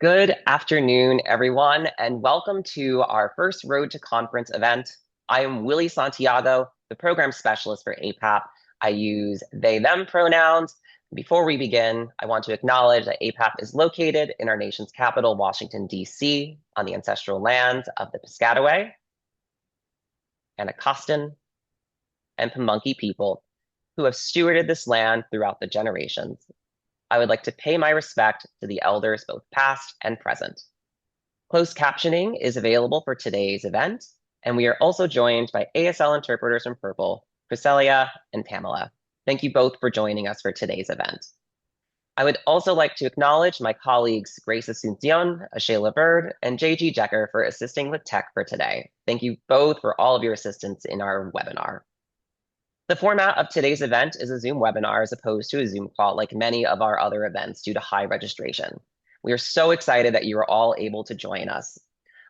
Good afternoon, everyone, and welcome to our first Road to Conference event. I am Willie Santiago, the program specialist for APAP. I use they, them pronouns. Before we begin, I want to acknowledge that APAP is located in our nation's capital, Washington, D.C., on the ancestral lands of the Piscataway, Anacostan, and Pamunkey people who have stewarded this land throughout the generations. I would like to pay my respect to the elders, both past and present. Closed captioning is available for today's event, and we are also joined by ASL interpreters from Purple, Priscilla and Pamela. Thank you both for joining us for today's event. I would also like to acknowledge my colleagues Grace Asuncion, Ashayla Bird, and JG Decker for assisting with tech for today. Thank you both for all of your assistance in our webinar. The format of today's event is a Zoom webinar as opposed to a Zoom call like many of our other events due to high registration. We are so excited that you are all able to join us.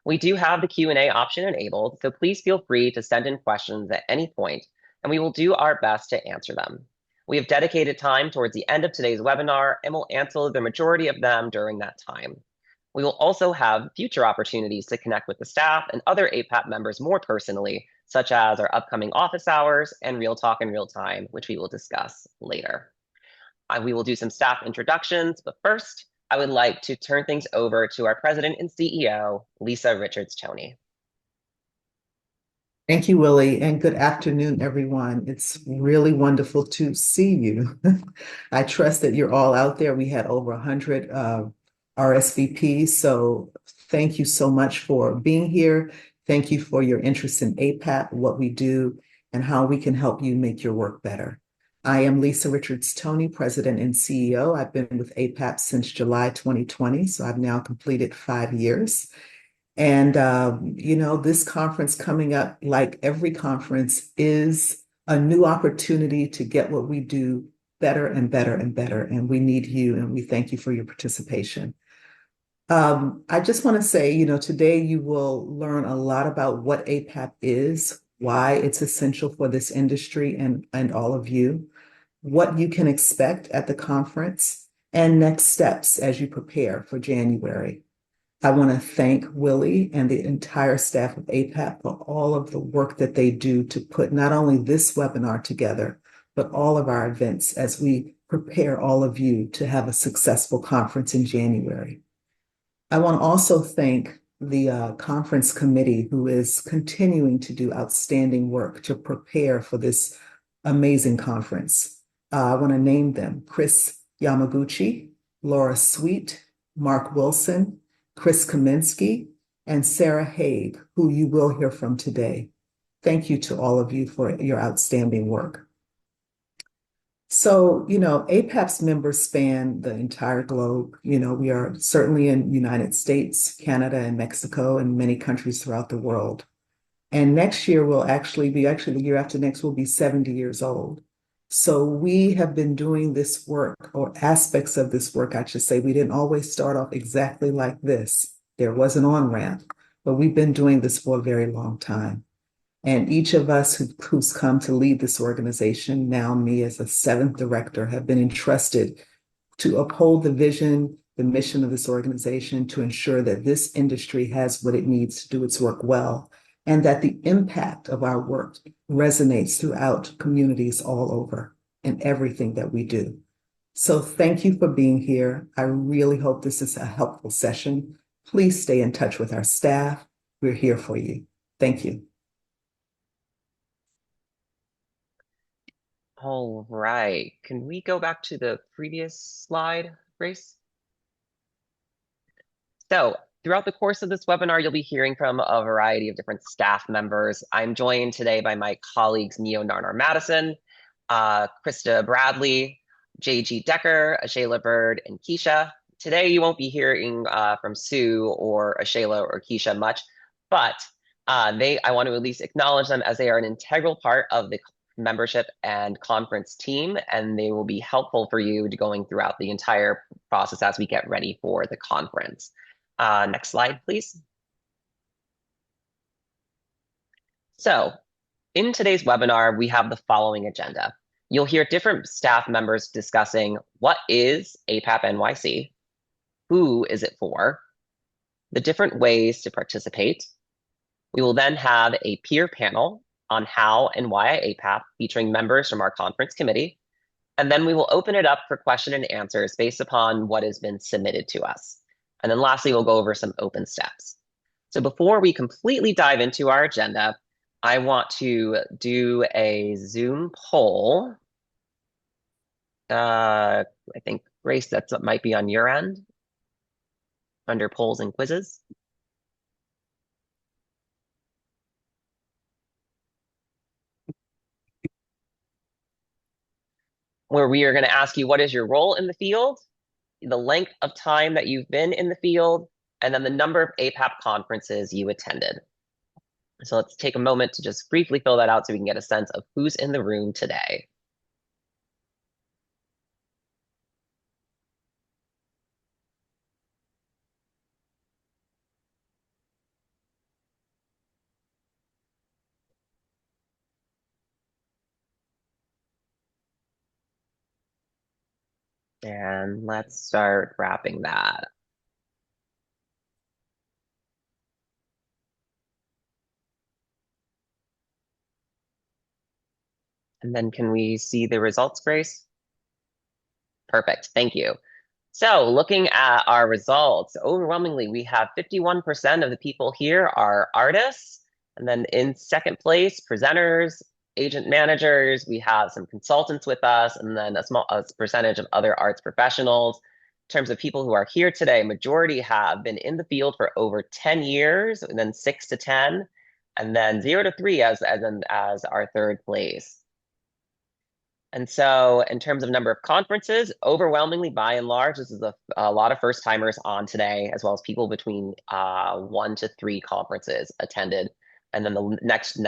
We do have the Q&A option enabled, so please feel free to send in questions at any point, and we will do our best to answer them. We have dedicated time towards the end of today's webinar, and will answer the majority of them during that time. We will also have future opportunities to connect with the staff and other APAP members more personally, such as our upcoming office hours and Real Talk in Real Time, which we will discuss later. We will do some staff introductions, but first, I would like to turn things over to our President and CEO, Lisa Richards-Toney. Thank you, Willie, and good afternoon, everyone. It's really wonderful to see you. I trust that you're all out there. We had over 100 RSVPs, so thank you so much for being here. Thank you for your interest in APAP, what we do, and how we can help you make your work better. I am Lisa Richards-Toney, President and CEO. I've been with APAP since July 2020, so I've now completed 5 years. And, this conference coming up, like every conference, is a new opportunity to get what we do better and better and better. And we need you, and we thank you for your participation. I just want to say, today you will learn a lot about what APAP is, why it's essential for this industry and all of you, what you can expect at the conference, and next steps as you prepare for January. I want to thank Willie and the entire staff of APAP for all of the work that they do to put not only this webinar together, but all of our events as we prepare all of you to have a successful conference in January. I want to also thank the conference committee who is continuing to do outstanding work to prepare for this amazing conference. I want to name them: Chris Yamaguchi, Laura Sweet, Mark Wilson, Chris Kaminsky, and Sarah Haig, who you will hear from today. Thank you to all of you for your outstanding work. So, APAP's members span the entire globe. We are certainly in the United States, Canada, and Mexico, and many countries throughout the world. And next year will the year after next, we'll be 70 years old. So we have been doing this work, or aspects of this work, I should say. We didn't always start off exactly like this. There was an on-ramp, but we've been doing this for a very long time. And each of us who's come to lead this organization, now me as a 7th director, have been entrusted to uphold the vision, the mission of this organization, to ensure that this industry has what it needs to do its work well, and that the impact of our work resonates throughout communities all over in everything that we do. So thank you for being here. I really hope this is a helpful session. Please stay in touch with our staff. We're here for you. Thank you. All right, can we go back to the previous slide, Grace? So throughout the course of this webinar, you'll be hearing from a variety of different staff members. I'm joined today by my colleagues Neo Narnar Madison, Krista Bradley, JG Decker, Ashayla Bird, and Keisha. Today you won't be hearing from Sue or Ashayla or Keisha much, but I want to at least acknowledge them as they are an integral part of the membership and conference team, and they will be helpful for you going throughout the entire process as we get ready for the conference. Next slide, please. So in today's webinar, we have the following agenda. You'll hear different staff members discussing what is APAP NYC, who is it for, the different ways to participate. We will then have a peer panel on how and why APAP featuring members from our conference committee. And then we will open it up for question and answers based upon what has been submitted to us. And then lastly, we'll go over some open steps. So before we completely dive into our agenda, I want to do a Zoom poll. I think, Grace, that's what might be on your end under polls and quizzes. Where we are going to ask you, what is your role in the field, the length of time that you've been in the field, and then the number of APAP conferences you attended. So let's take a moment to just briefly fill that out so we can get a sense of who's in the room today. And let's start wrapping that. And then can we see the results, Grace? Perfect, thank you. So looking at our results, overwhelmingly, we have 51% of the people here are artists. And then in second place, presenters, agent managers, we have some consultants with us, and then a small percentage of other arts professionals. In terms of people who are here today, majority have been in the field for over 10 years, and then 6 to 10, and then 0 to 3 as our third place. And so in terms of number of conferences, overwhelmingly by and large, this is a lot of first timers on today, as well as people between 1 to 3 conferences attended. And then the next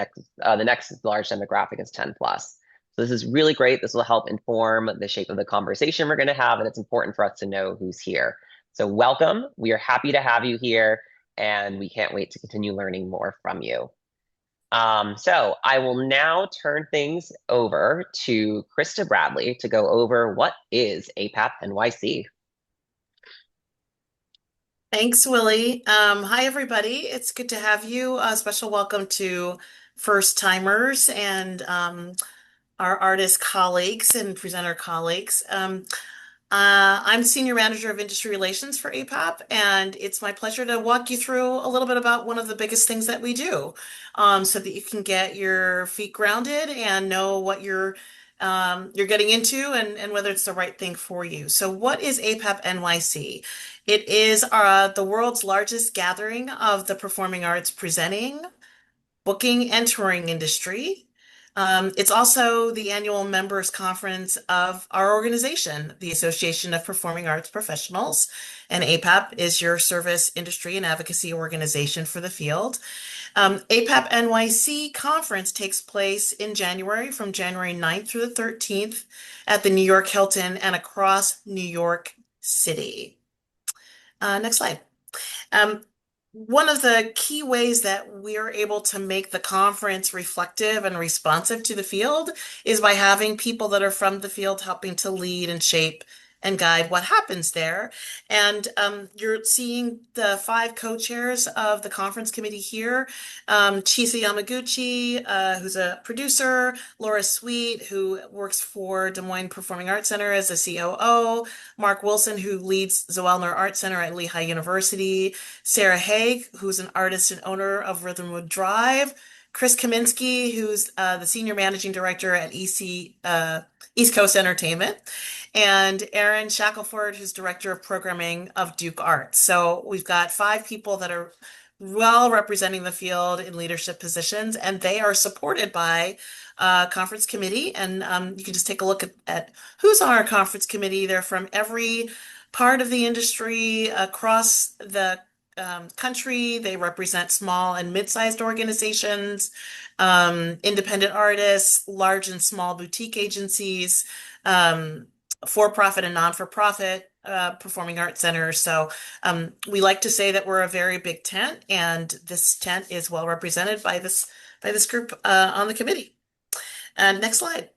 large demographic is 10 plus. So this is really great. This will help inform the shape of the conversation we're going to have, and it's important for us to know who's here. So welcome. We are happy to have you here, and we can't wait to continue learning more from you. So I will now turn things over to Krista Bradley to go over what is APAP NYC. Thanks, Willie. Hi, everybody. It's good to have you. A special welcome to first timers and our artist colleagues and presenter colleagues. I'm Senior Manager of Industry Relations for APAP, and it's my pleasure to walk you through a little bit about one of the biggest things that we do, so that you can get your feet grounded and know what you're getting into and whether it's the right thing for you. So what is APAP NYC? It is the world's largest gathering of the performing arts presenting, booking, and touring industry. It's also the annual members conference of our organization, the Association of Performing Arts Professionals, and APAP is your service, industry, and advocacy organization for the field. APAP NYC conference takes place in January, from January 9th through the 13th at the New York Hilton and across New York City. Next slide. One of the key ways that we are able to make the conference reflective and responsive to the field is by having people that are from the field helping to lead and shape and guide what happens there. And you're seeing the 5 co-chairs of the conference committee here. Chisa Yamaguchi, who's a producer, Laura Sweet, who works for Des Moines Performing Arts Center as a COO, Mark Wilson, who leads Zellner Art Center at Lehigh University, Sarah Haig, who's an artist and owner of Rhythmwood Drive, Chris Kaminsky, who's the senior managing director at East Coast Entertainment, and Aaron Shackelford, who's director of programming of Duke Arts. So we've got 5 people that are well representing the field in leadership positions, and they are supported by a conference committee. And you can just take a look at who's on our conference committee. They're from every part of the industry across the country. They represent small and mid-sized organizations, independent artists, large and small boutique agencies, for-profit and non-for-profit performing arts centers. So we like to say that we're a very big tent, and this tent is well represented by this group on the committee. Next slide.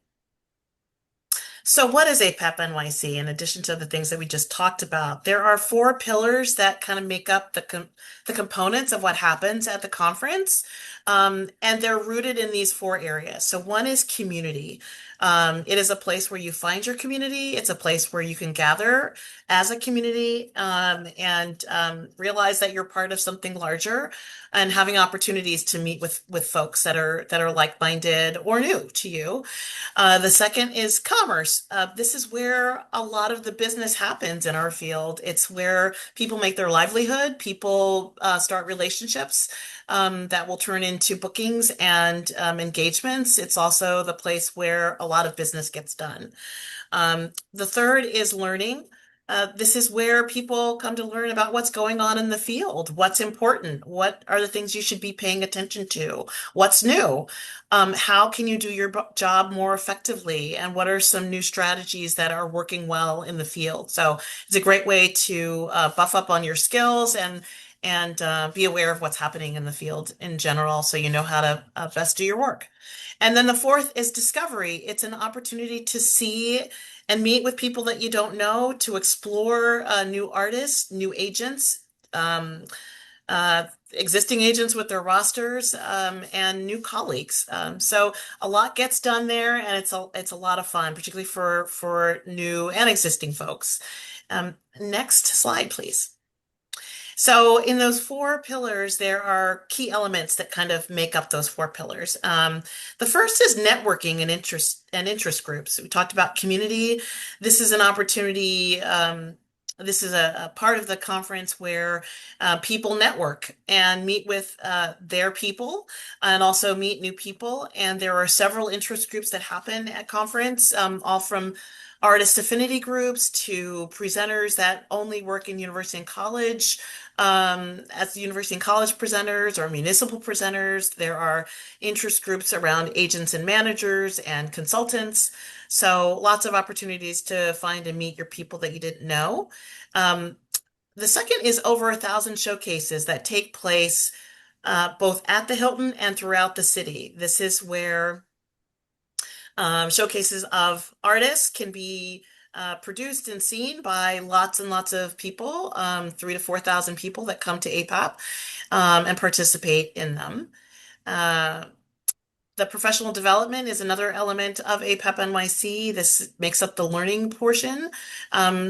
So what is APAP NYC in addition to the things that we just talked about? There are four pillars that kind of make up the components of what happens at the conference. And they're rooted in these four areas. So one is community. It is a place where you find your community. It's a place where you can gather as a community, and realize that you're part of something larger, and having opportunities to meet with folks that are like-minded or new to you. The second is commerce. This is where a lot of the business happens in our field. It's where people make their livelihood, people start relationships that will turn into bookings and engagements. It's also the place where a lot of business gets done. The third is learning. This is where people come to learn about what's going on in the field, what's important, what are the things you should be paying attention to, what's new, how can you do your job more effectively, and what are some new strategies that are working well in the field. So it's a great way to buff up on your skills and be aware of what's happening in the field in general, so you know how to best do your work. And then the fourth is discovery. It's an opportunity to see and meet with people that you don't know, to explore new artists, new agents, um, existing agents with their rosters, and new colleagues. So a lot gets done there, and it's a lot of fun, particularly for new and existing folks. Next slide, please. So in those four pillars, there are key elements that kind of make up those four pillars. The first is networking and interest groups. We talked about community. This is an opportunity. This is a part of the conference where people network and meet with their people, and also meet new people. And there are several interest groups that happen at conference, all from artist affinity groups to presenters that only work in university and college, as university and college presenters or municipal presenters. There are interest groups around agents and managers and consultants. So lots of opportunities to find and meet your people that you didn't know. Um, the second is over 1,000 showcases that take place both at the Hilton and throughout the city. This is where showcases of artists can be produced and seen by lots and lots of people, 3 to 4,000 people that come to APAP and participate in them. Uh, the professional development is another element of APAP NYC. This makes up the learning portion.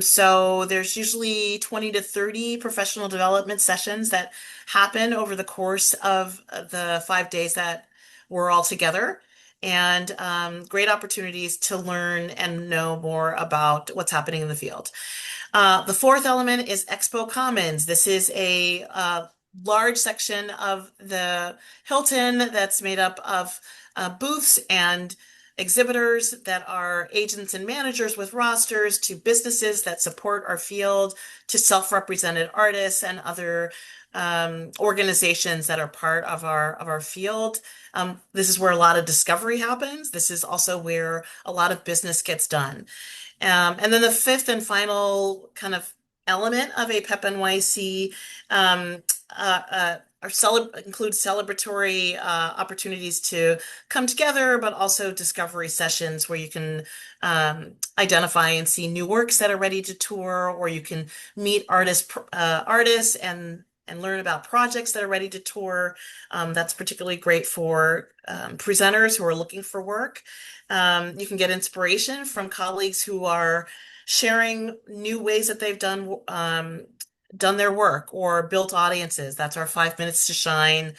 So there's usually 20 to 30 professional development sessions that happen over the course of the 5 days that we're all together. And great opportunities to learn and know more about what's happening in the field. The fourth element is EXPO Commons. This is a large section of the Hilton that's made up of booths and exhibitors that are agents and managers with rosters, to businesses that support our field, to self-represented artists and other organizations that are part of our field. This is where a lot of discovery happens. This is also where a lot of business gets done. And then the fifth and final kind of element of APEP NYC includes celebratory opportunities to come together, but also discovery sessions where you can identify and see new works that are ready to tour, or you can meet artists and learn about projects that are ready to tour. That's particularly great for presenters who are looking for work. You can get inspiration from colleagues who are sharing new ways that they've done their work or built audiences. That's our 5 minutes to shine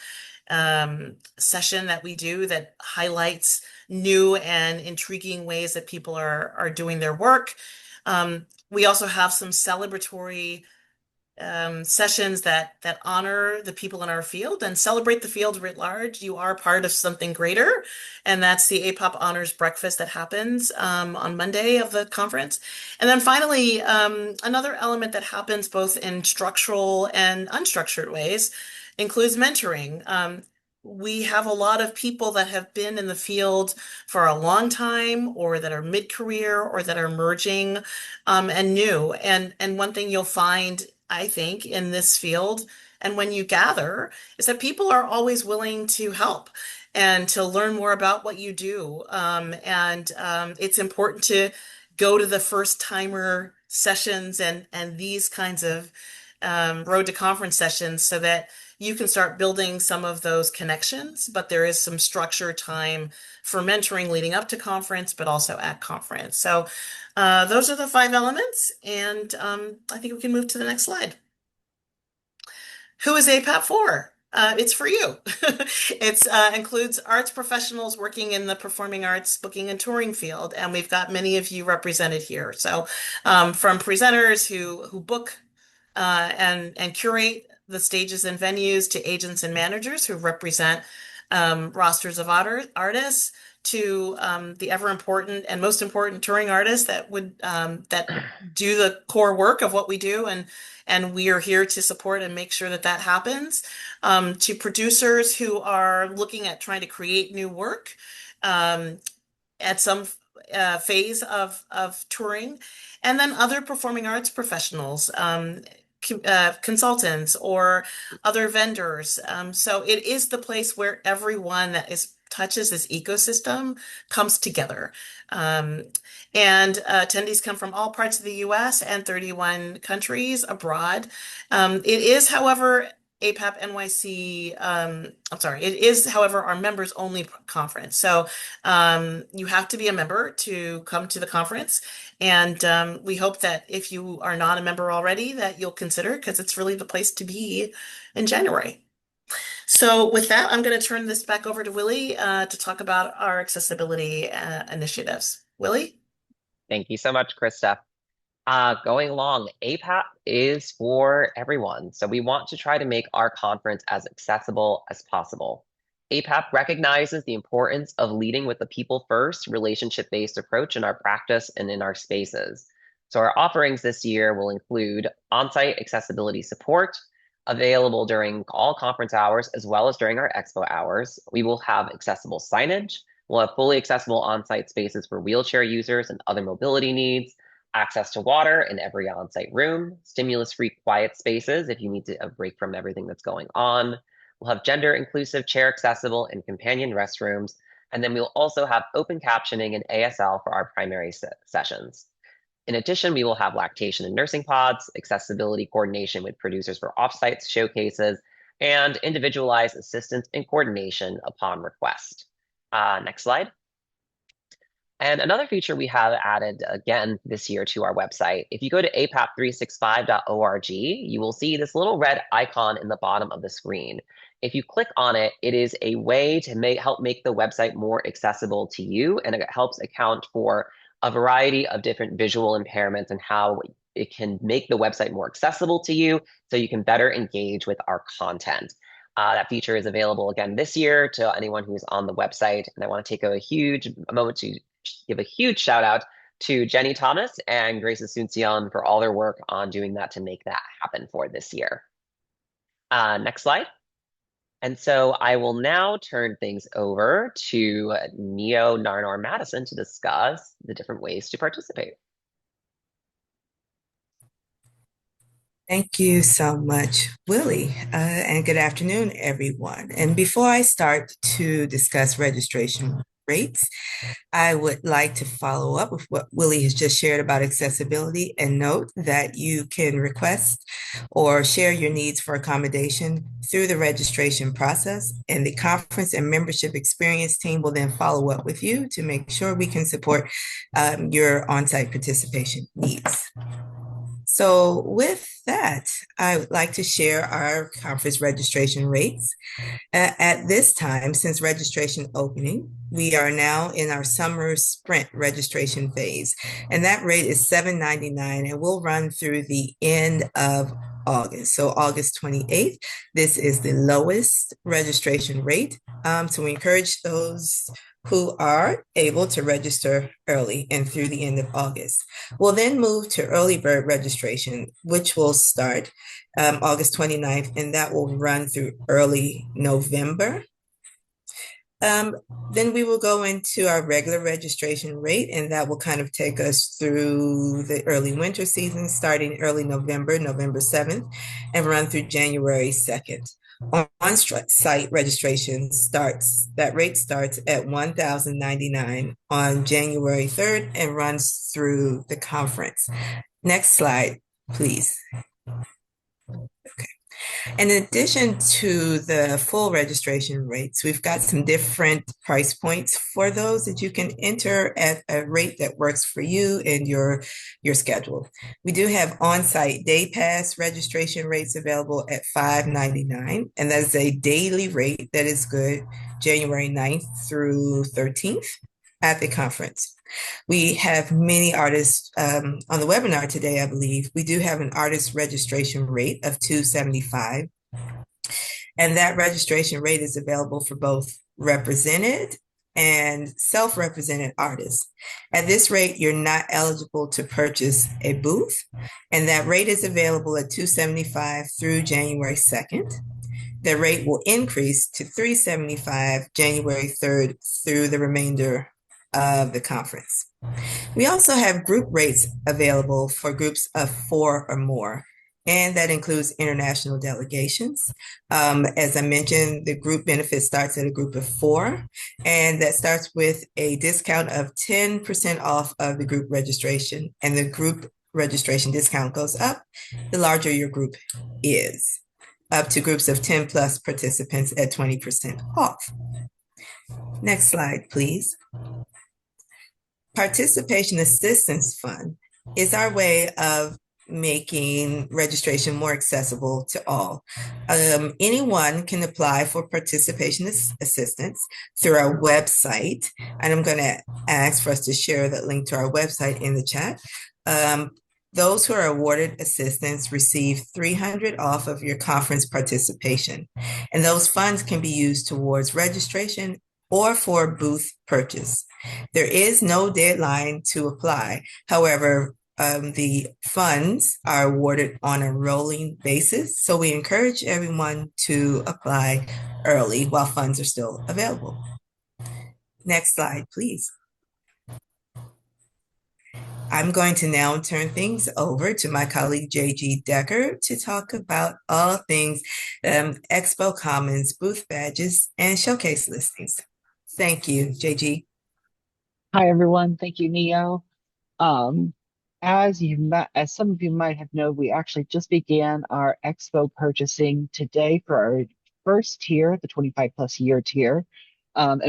session that we do, that highlights new and intriguing ways that people are doing their work. We also have some celebratory sessions that honor the people in our field and celebrate the field writ large. You are part of something greater, and that's the APOP Honors Breakfast that happens on Monday of the conference. And then finally, another element that happens both in structural and unstructured ways includes mentoring. We have a lot of people that have been in the field for a long time, or that are mid-career, or that are emerging and new. And one thing you'll find, I think, in this field, and when you gather, is that people are always willing to help and to learn more about what you do. And it's important to go to the first timer sessions and these kinds of road to conference sessions so that you can start building some of those connections, but there is some structure time for mentoring leading up to conference, but also at conference. So those are the 5 elements, and I think we can move to the next slide. Who is APAP for? It's for you. It includes arts professionals working in the performing arts, booking, and touring field, and we've got many of you represented here. So, from presenters who book and curate the stages and venues, to agents and managers who represent rosters of artists, to the ever important and most important touring artists that would that do the core work of what we do, and we are here to support and make sure that that happens. To producers who are looking at trying to create new work at some phase of touring, and then other performing arts professionals, consultants, or other vendors. So it is the place where everyone that touches this ecosystem comes together. And attendees come from all parts of the US and 31 countries abroad. It is, however, APAP NYC, it is, however, our members only conference. So you have to be a member to come to the conference. And we hope that if you are not a member already, that you'll consider, because it's really the place to be in January. So with that, I'm going to turn this back over to Willie to talk about our accessibility initiatives. Willie? Thank you so much, Krista. Going along, APAP is for everyone. So we want to try to make our conference as accessible as possible. APAP recognizes the importance of leading with the people-first, relationship-based approach in our practice and in our spaces. So our offerings this year will include on-site accessibility support, available during all conference hours as well as during our expo hours. We will have accessible signage. We'll have fully accessible on-site spaces for wheelchair users and other mobility needs, access to water in every on-site room, stimulus-free quiet spaces if you need a break from everything that's going on. We'll have gender-inclusive, chair-accessible, and companion restrooms. And then we'll also have open captioning and ASL for our primary sessions. In addition, we will have lactation and nursing pods, accessibility coordination with producers for offsite showcases, and individualized assistance and coordination upon request. Next slide. And another feature we have added again this year to our website, if you go to apap365.org, you will see this little red icon in the bottom of the screen. If you click on it, it is a way to help make the website more accessible to you, and it helps account for a variety of different visual impairments and how it can make the website more accessible to you so you can better engage with our content. That feature is available again this year to anyone who's on the website. And I want to take a moment to give a huge shout out to Jenny Thomas and Grace Asuncion for all their work on doing that to make that happen for this year. Next slide. And so I will now turn things over to Neo Narnor Madison to discuss the different ways to participate. Thank you so much, Willie, and good afternoon, everyone. And before I start to discuss registration rates, I would like to follow up with what Willie has just shared about accessibility, and note that you can request or share your needs for accommodation through the registration process, and the conference and membership experience team will then follow up with you to make sure we can support your on-site participation needs. So with that, I would like to share our conference registration rates. At this time, since registration opening, we are now in our summer sprint registration phase, and that rate is $7.99 and will run through the end of August. So August 28th, this is the lowest registration rate. So we encourage those who are able to register early and through the end of August. We'll then move to early bird registration, which will start August 29th, and that will run through early November. Then we will go into our regular registration rate, and that will kind of take us through the early winter season, starting early November, November 7th, and run through January 2nd. On-site registration that rate starts at $1,099 on January 3rd and runs through the conference. Next slide, please. In addition to the full registration rates, we've got some different price points for those that you can enter at a rate that works for you and your schedule. We do have on-site day pass registration rates available at $5.99, and that's a daily rate that is good January 9th through 13th at the conference. We have many artists on the webinar today, I believe. We do have an artist registration rate of $275, and that registration rate is available for both represented and self-represented artists. At this rate, you're not eligible to purchase a booth, and that rate is available at $275 through January 2nd. The rate will increase to $375 January 3rd through the remainder of the conference. We also have group rates available for groups of 4 or more, and that includes international delegations. As I mentioned, the group benefit starts at a group of 4, and that starts with a discount of 10% off of the group registration, and the group registration discount goes up the larger your group is, up to groups of 10 plus participants at 20% off. Next slide, please. Participation Assistance Fund is our way of making registration more accessible to all. Anyone can apply for participation assistance through our website, and I'm going to ask for us to share that link to our website in the chat. Those who are awarded assistance receive $300 off of your conference participation, and those funds can be used towards registration or for booth purchase. There is no deadline to apply. However, the funds are awarded on a rolling basis, so we encourage everyone to apply early while funds are still available. Next slide, please. I'm going to now turn things over to my colleague JG Decker to talk about all things EXPO Commons booth badges and showcase listings. Thank you, JG. Hi, everyone. Thank you, Neo. As some of you might have known, we actually just began our Expo purchasing today for our first tier, the 25 plus year tier. And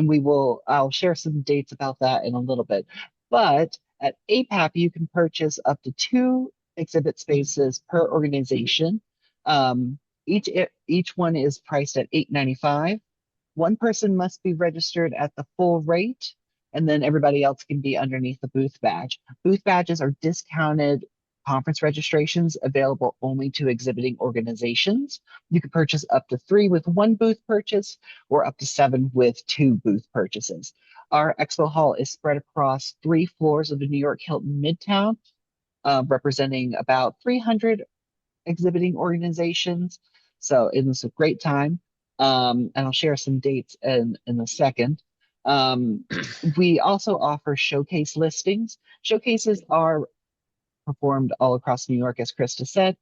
I'll share some dates about that in a little bit. But at APAP, you can purchase up to 2 exhibit spaces per organization. Each one is priced at $8.95. One person must be registered at the full rate, and then everybody else can be underneath the booth badge. Booth badges are discounted conference registrations available only to exhibiting organizations. You can purchase up to 3 with 1 booth purchase or up to 7 with 2 booth purchases. Our Expo Hall is spread across 3 floors of the New York Hilton Midtown, representing about 300 exhibiting organizations. So it was a great time. And I'll share some dates in a second. We also offer showcase listings. Showcases are performed all across New York, as Krista said.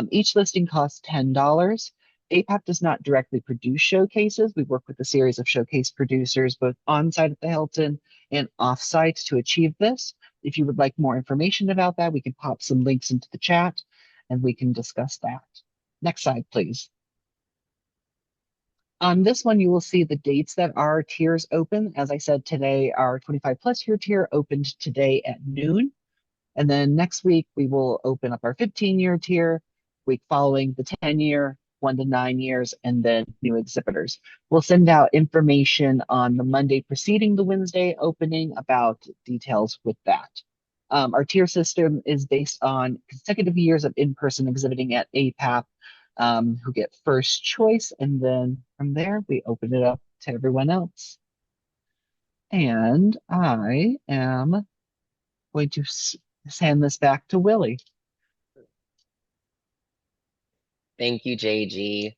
Each listing costs $10. APAP does not directly produce showcases. We work with a series of showcase producers, both on-site at the Hilton and off-site to achieve this. If you would like more information about that, we can pop some links into the chat and we can discuss that. Next slide, please. On this one, you will see the dates that our tiers open. As I said today, our 25 plus year tier opened today at noon. And then next week, we will open up our 15-year tier, week following the 10-year, 1 to 9 years, and then new exhibitors. We'll send out information on the Monday preceding the Wednesday opening about details with that. Our tier system is based on consecutive years of in-person exhibiting at APAP, who get first choice, and then from there we open it up to everyone else. And I am going to hand this back to Willie. Thank you, JG.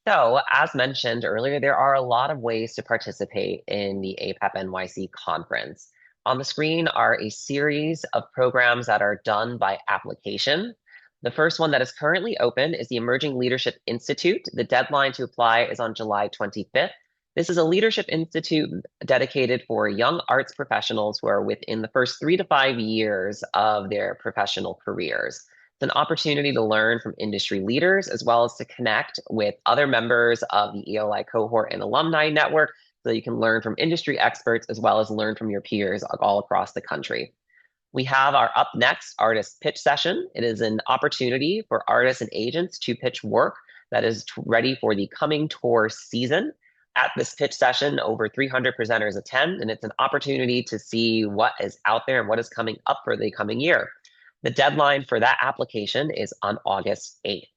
So, as mentioned earlier, there are a lot of ways to participate in the APAP NYC conference. On the screen are a series of programs that are done by application. The first one that is currently open is the Emerging Leadership Institute. The deadline to apply is on July 25th. This is a leadership institute dedicated for young arts professionals who are within the first 3 to 5 years of their professional careers. It's an opportunity to learn from industry leaders as well as to connect with other members of the ELI cohort and alumni network so that you can learn from industry experts as well as learn from your peers all across the country. We have our Up Next artist pitch session. It is an opportunity for artists and agents to pitch work that is ready for the coming tour season. At this pitch session, over 300 presenters attend, and it's an opportunity to see what is out there and what is coming up for the coming year. The deadline for that application is on August 8th.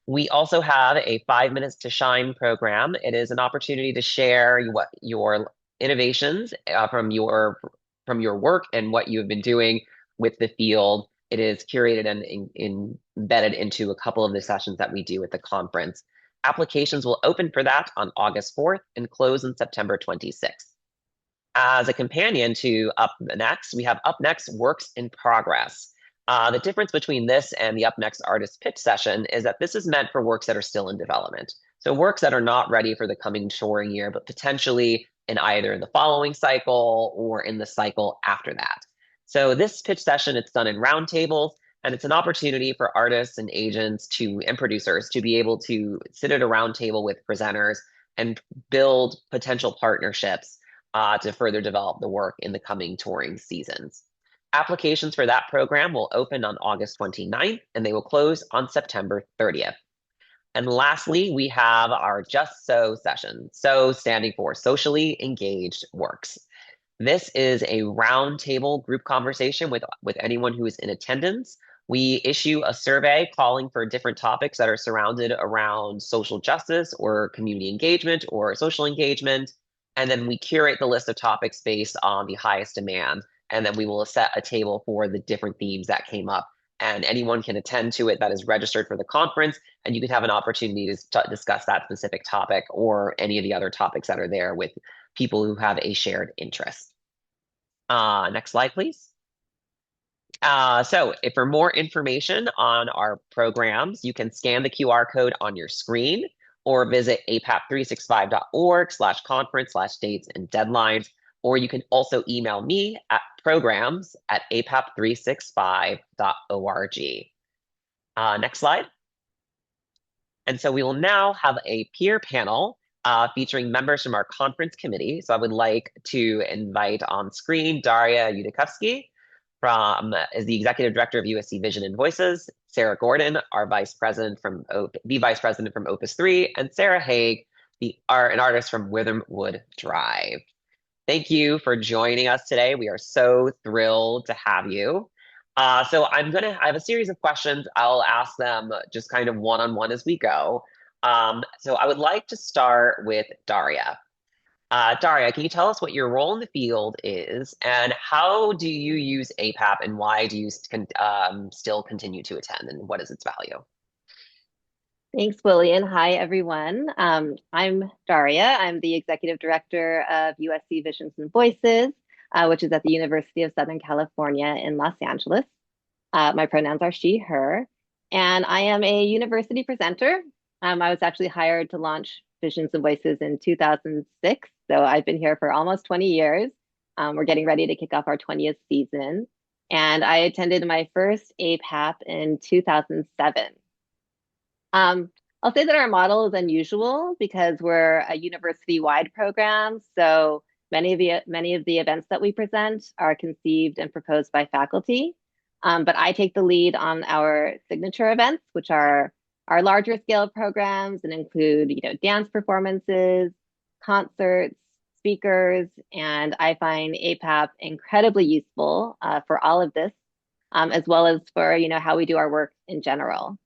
We also have a 5 Minutes to Shine program. It is an opportunity to share what your innovations from your work and what you have been doing with the field. It is curated and embedded into a couple of the sessions that we do at the conference. Applications will open for that on August 4th and close on September 26th. As a companion to Up Next, we have Up Next Works in Progress. The difference between this and the Up Next artist pitch session is that this is meant for works that are still in development. So works that are not ready for the coming touring year, but potentially in either the following cycle or in the cycle after that. So this pitch session, it's done in roundtables, and it's an opportunity for artists and agents and producers to be able to sit at a round table with presenters and build potential partnerships to further develop the work in the coming touring seasons. Applications for that program will open on August 29th, and they will close on September 30th. And lastly, we have our Just So session. So standing for Socially Engaged Works. This is a roundtable group conversation with anyone who is in attendance. We issue a survey calling for different topics that are surrounded around social justice or community engagement or social engagement. And then we curate the list of topics based on the highest demand. And then we will set a table for the different themes that came up. And anyone can attend to it that is registered for the conference, and you can have an opportunity to discuss that specific topic or any of the other topics that are there with people who have a shared interest. Next slide, please. So if for more information on our programs, you can scan the QR code on your screen or visit apap365.org/conference/dates and deadlines. Or you can also email me at programs@apap365.org. Next slide. And so we will now have a peer panel featuring members from our conference committee. So I would like to invite on screen Daria Yudacufski is the Executive Director of USC Vision and Voices, Sarah Gordon, our Vice President from Opus 3, and Sarah Haig, an artist from Witherwood Drive. Thank you for joining us today. We are so thrilled to have you. So I have a series of questions. I'll ask them just kind of one-on-one as we go. So I would like to start with Daria. Daria, can you tell us what your role in the field is and how do you use APAP and why do you still continue to attend and what is its value? Thanks, Willie, and hi, everyone. I'm Daria. I'm the Executive Director of USC Visions and Voices, which is at the University of Southern California in Los Angeles. My pronouns are she, her, and I am a university presenter. I was actually hired to launch Visions and Voices in 2006, so I've been here for almost 20 years. We're getting ready to kick off our 20th season, and I attended my first APAP in 2007. I'll say that our model is unusual because we're a university-wide program, so many of the events that we present are conceived and proposed by faculty. But I take the lead on our signature events, which are our larger scale programs and include, dance performances, concerts, speakers, and I find APAP incredibly useful for all of this, as well as for how we do our work in general.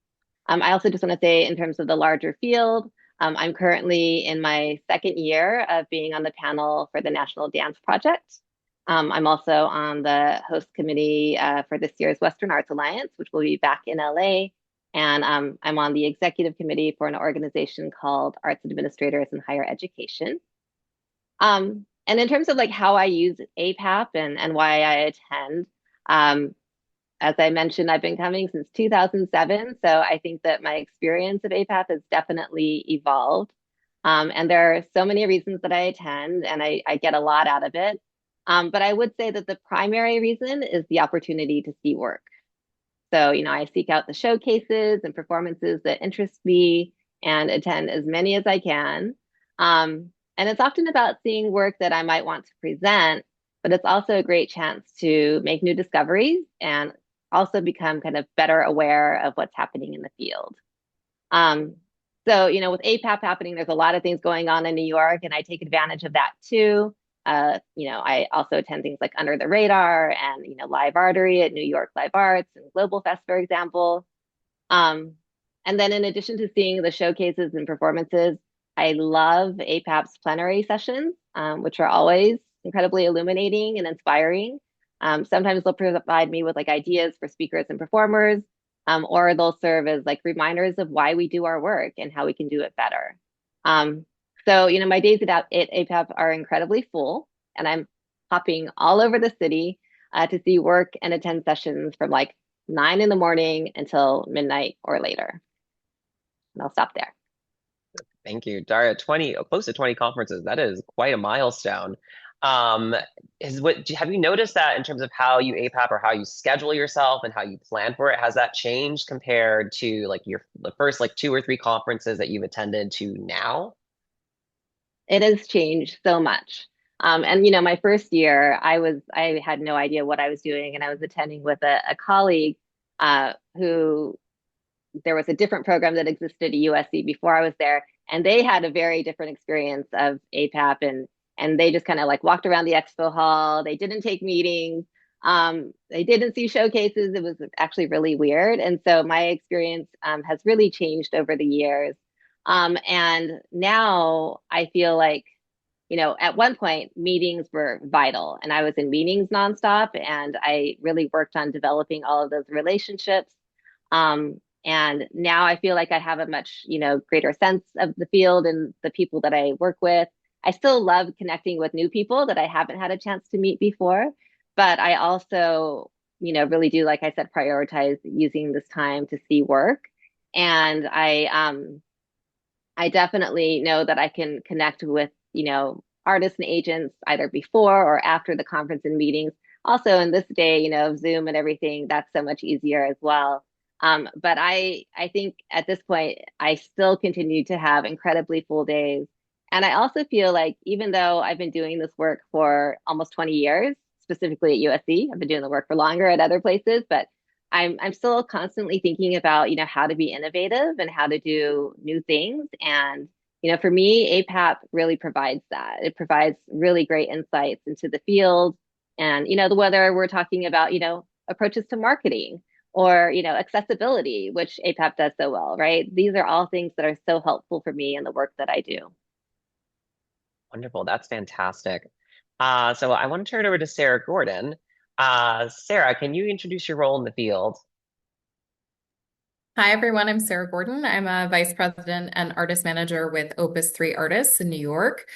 I also just want to say in terms of the larger field, I'm currently in my second year of being on the panel for the National Dance Project. I'm also on the host committee for this year's Western Arts Alliance, which will be back in LA. And I'm on the executive committee for an organization called Arts Administrators in Higher Education. And in terms of how I use APAP and why I attend, as I mentioned, I've been coming since 2007. So I think that my experience of APAP has definitely evolved. And there are so many reasons that I attend, and I get a lot out of it. But I would say that the primary reason is the opportunity to see work. So, I seek out the showcases and performances that interest me and attend as many as I can. And it's often about seeing work that I might want to present, but it's also a great chance to make new discoveries and also become kind of better aware of what's happening in the field. Um, so, with APAP happening, there's a lot of things going on in New York, and I take advantage of that too. I also attend things like Under the Radar and, Live Artery at New York Live Arts and Global Fest, for example. Um, and then in addition to seeing the showcases and performances, I love APAP's plenary sessions, which are always incredibly illuminating and inspiring. Sometimes they'll provide me with like ideas for speakers and performers, or they'll serve as like reminders of why we do our work and how we can do it better. So, my days at APAP are incredibly full, and I'm hopping all over the city to see work and attend sessions from like 9 in the morning until midnight or later. And I'll stop there. Thank you, Daria. Close to 20 conferences. That is quite a milestone. Have you noticed that in terms of how you APAP or how you schedule yourself and how you plan for it? Has that changed compared to like the first like 2 or 3 conferences that you've attended to now? It has changed so much. And my first year, I had no idea what I was doing, and I was attending with a colleague who there was a different program that existed at USC before I was there, and they had a very different experience of APAP, and they just kind of like walked around the expo hall. They didn't take meetings. They didn't see showcases. It was actually really weird, and so my experience has really changed over the years. And now I feel like, at one point meetings were vital, and I was in meetings nonstop, and I really worked on developing all of those relationships. And now I feel like I have a much, greater sense of the field and the people that I work with. I still love connecting with new people that I haven't had a chance to meet before, but I also, really do, like I said, prioritize using this time to see work. And I definitely know that I can connect with, artists and agents either before or after the conference and meetings. Also, in this day, of Zoom and everything, that's so much easier as well. But I think at this point, I still continue to have incredibly full days. And I also feel like even though I've been doing this work for almost 20 years, specifically at USC, I've been doing the work for longer at other places, but I'm still constantly thinking about, how to be innovative and how to do new things. And, for me, APAP really provides that. It provides really great insights into the field and, whether we're talking about, approaches to marketing or, accessibility, which APAP does so well, right? These are all things that are so helpful for me in the work that I do. Wonderful. That's fantastic. So I want to turn it over to Sarah Gordon. Sarah, can you introduce your role in the field? Hi, everyone. I'm Sarah Gordon. I'm a vice president and artist manager with Opus 3 Artists in New York.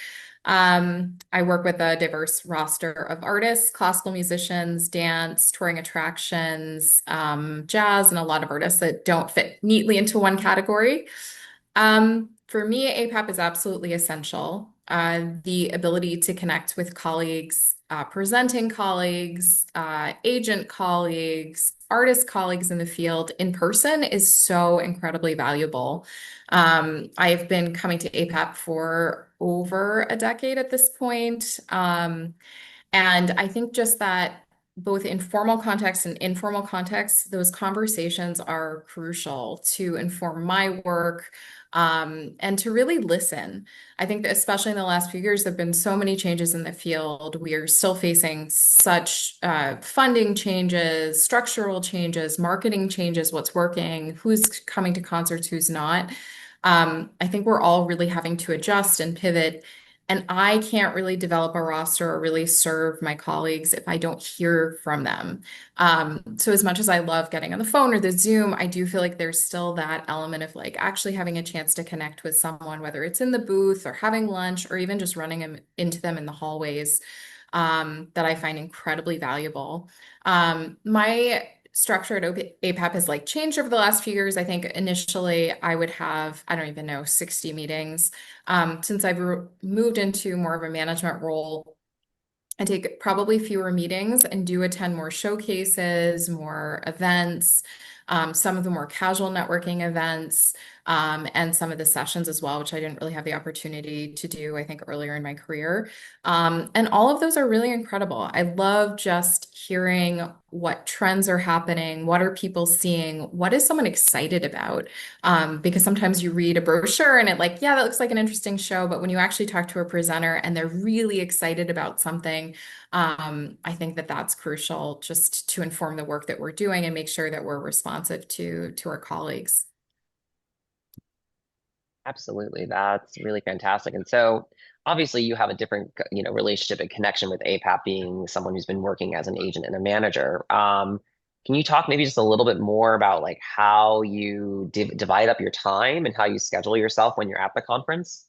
I work with a diverse roster of artists, classical musicians, dance, touring attractions, jazz, and a lot of artists that don't fit neatly into one category. For me, APAP is absolutely essential. The ability to connect with colleagues, presenting colleagues, agent colleagues, artist colleagues in the field in person is so incredibly valuable. I've been coming to APAP for over a decade at this point. And I think just that both in formal context and informal context, those conversations are crucial to inform my work, and to really listen. I think that especially in the last few years, there have been so many changes in the field. We are still facing such funding changes, structural changes, marketing changes, what's working, who's coming to concerts, who's not. I think we're all really having to adjust and pivot. And I can't really develop a roster or really serve my colleagues if I don't hear from them. So as much as I love getting on the phone or the Zoom, I do feel like there's still that element of like actually having a chance to connect with someone, whether it's in the booth or having lunch or even just running into them in the hallways, that I find incredibly valuable. My structure at APAP has like changed over the last few years. I think initially I would have, I don't even know, 60 meetings. Since I've moved into more of a management role, I take probably fewer meetings and do attend more showcases, more events, some of the more casual networking events, and some of the sessions as well, which I didn't really have the opportunity to do, I think, earlier in my career. And all of those are really incredible. I love just hearing what trends are happening, what are people seeing, what is someone excited about? Because sometimes you read a brochure and it like, yeah, that looks like an interesting show, but when you actually talk to a presenter and they're really excited about something, I think that that's crucial just to inform the work that we're doing and make sure that we're responsive to our colleagues. Absolutely. That's really fantastic. And so obviously you have a different, relationship and connection with APAP being someone who's been working as an agent and a manager. Can you talk maybe just a little bit more about like how you divide up your time and how you schedule yourself when you're at the conference?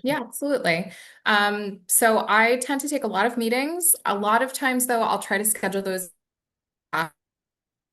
Yeah, absolutely. So I tend to take a lot of meetings. A lot of times, though, I'll try to schedule those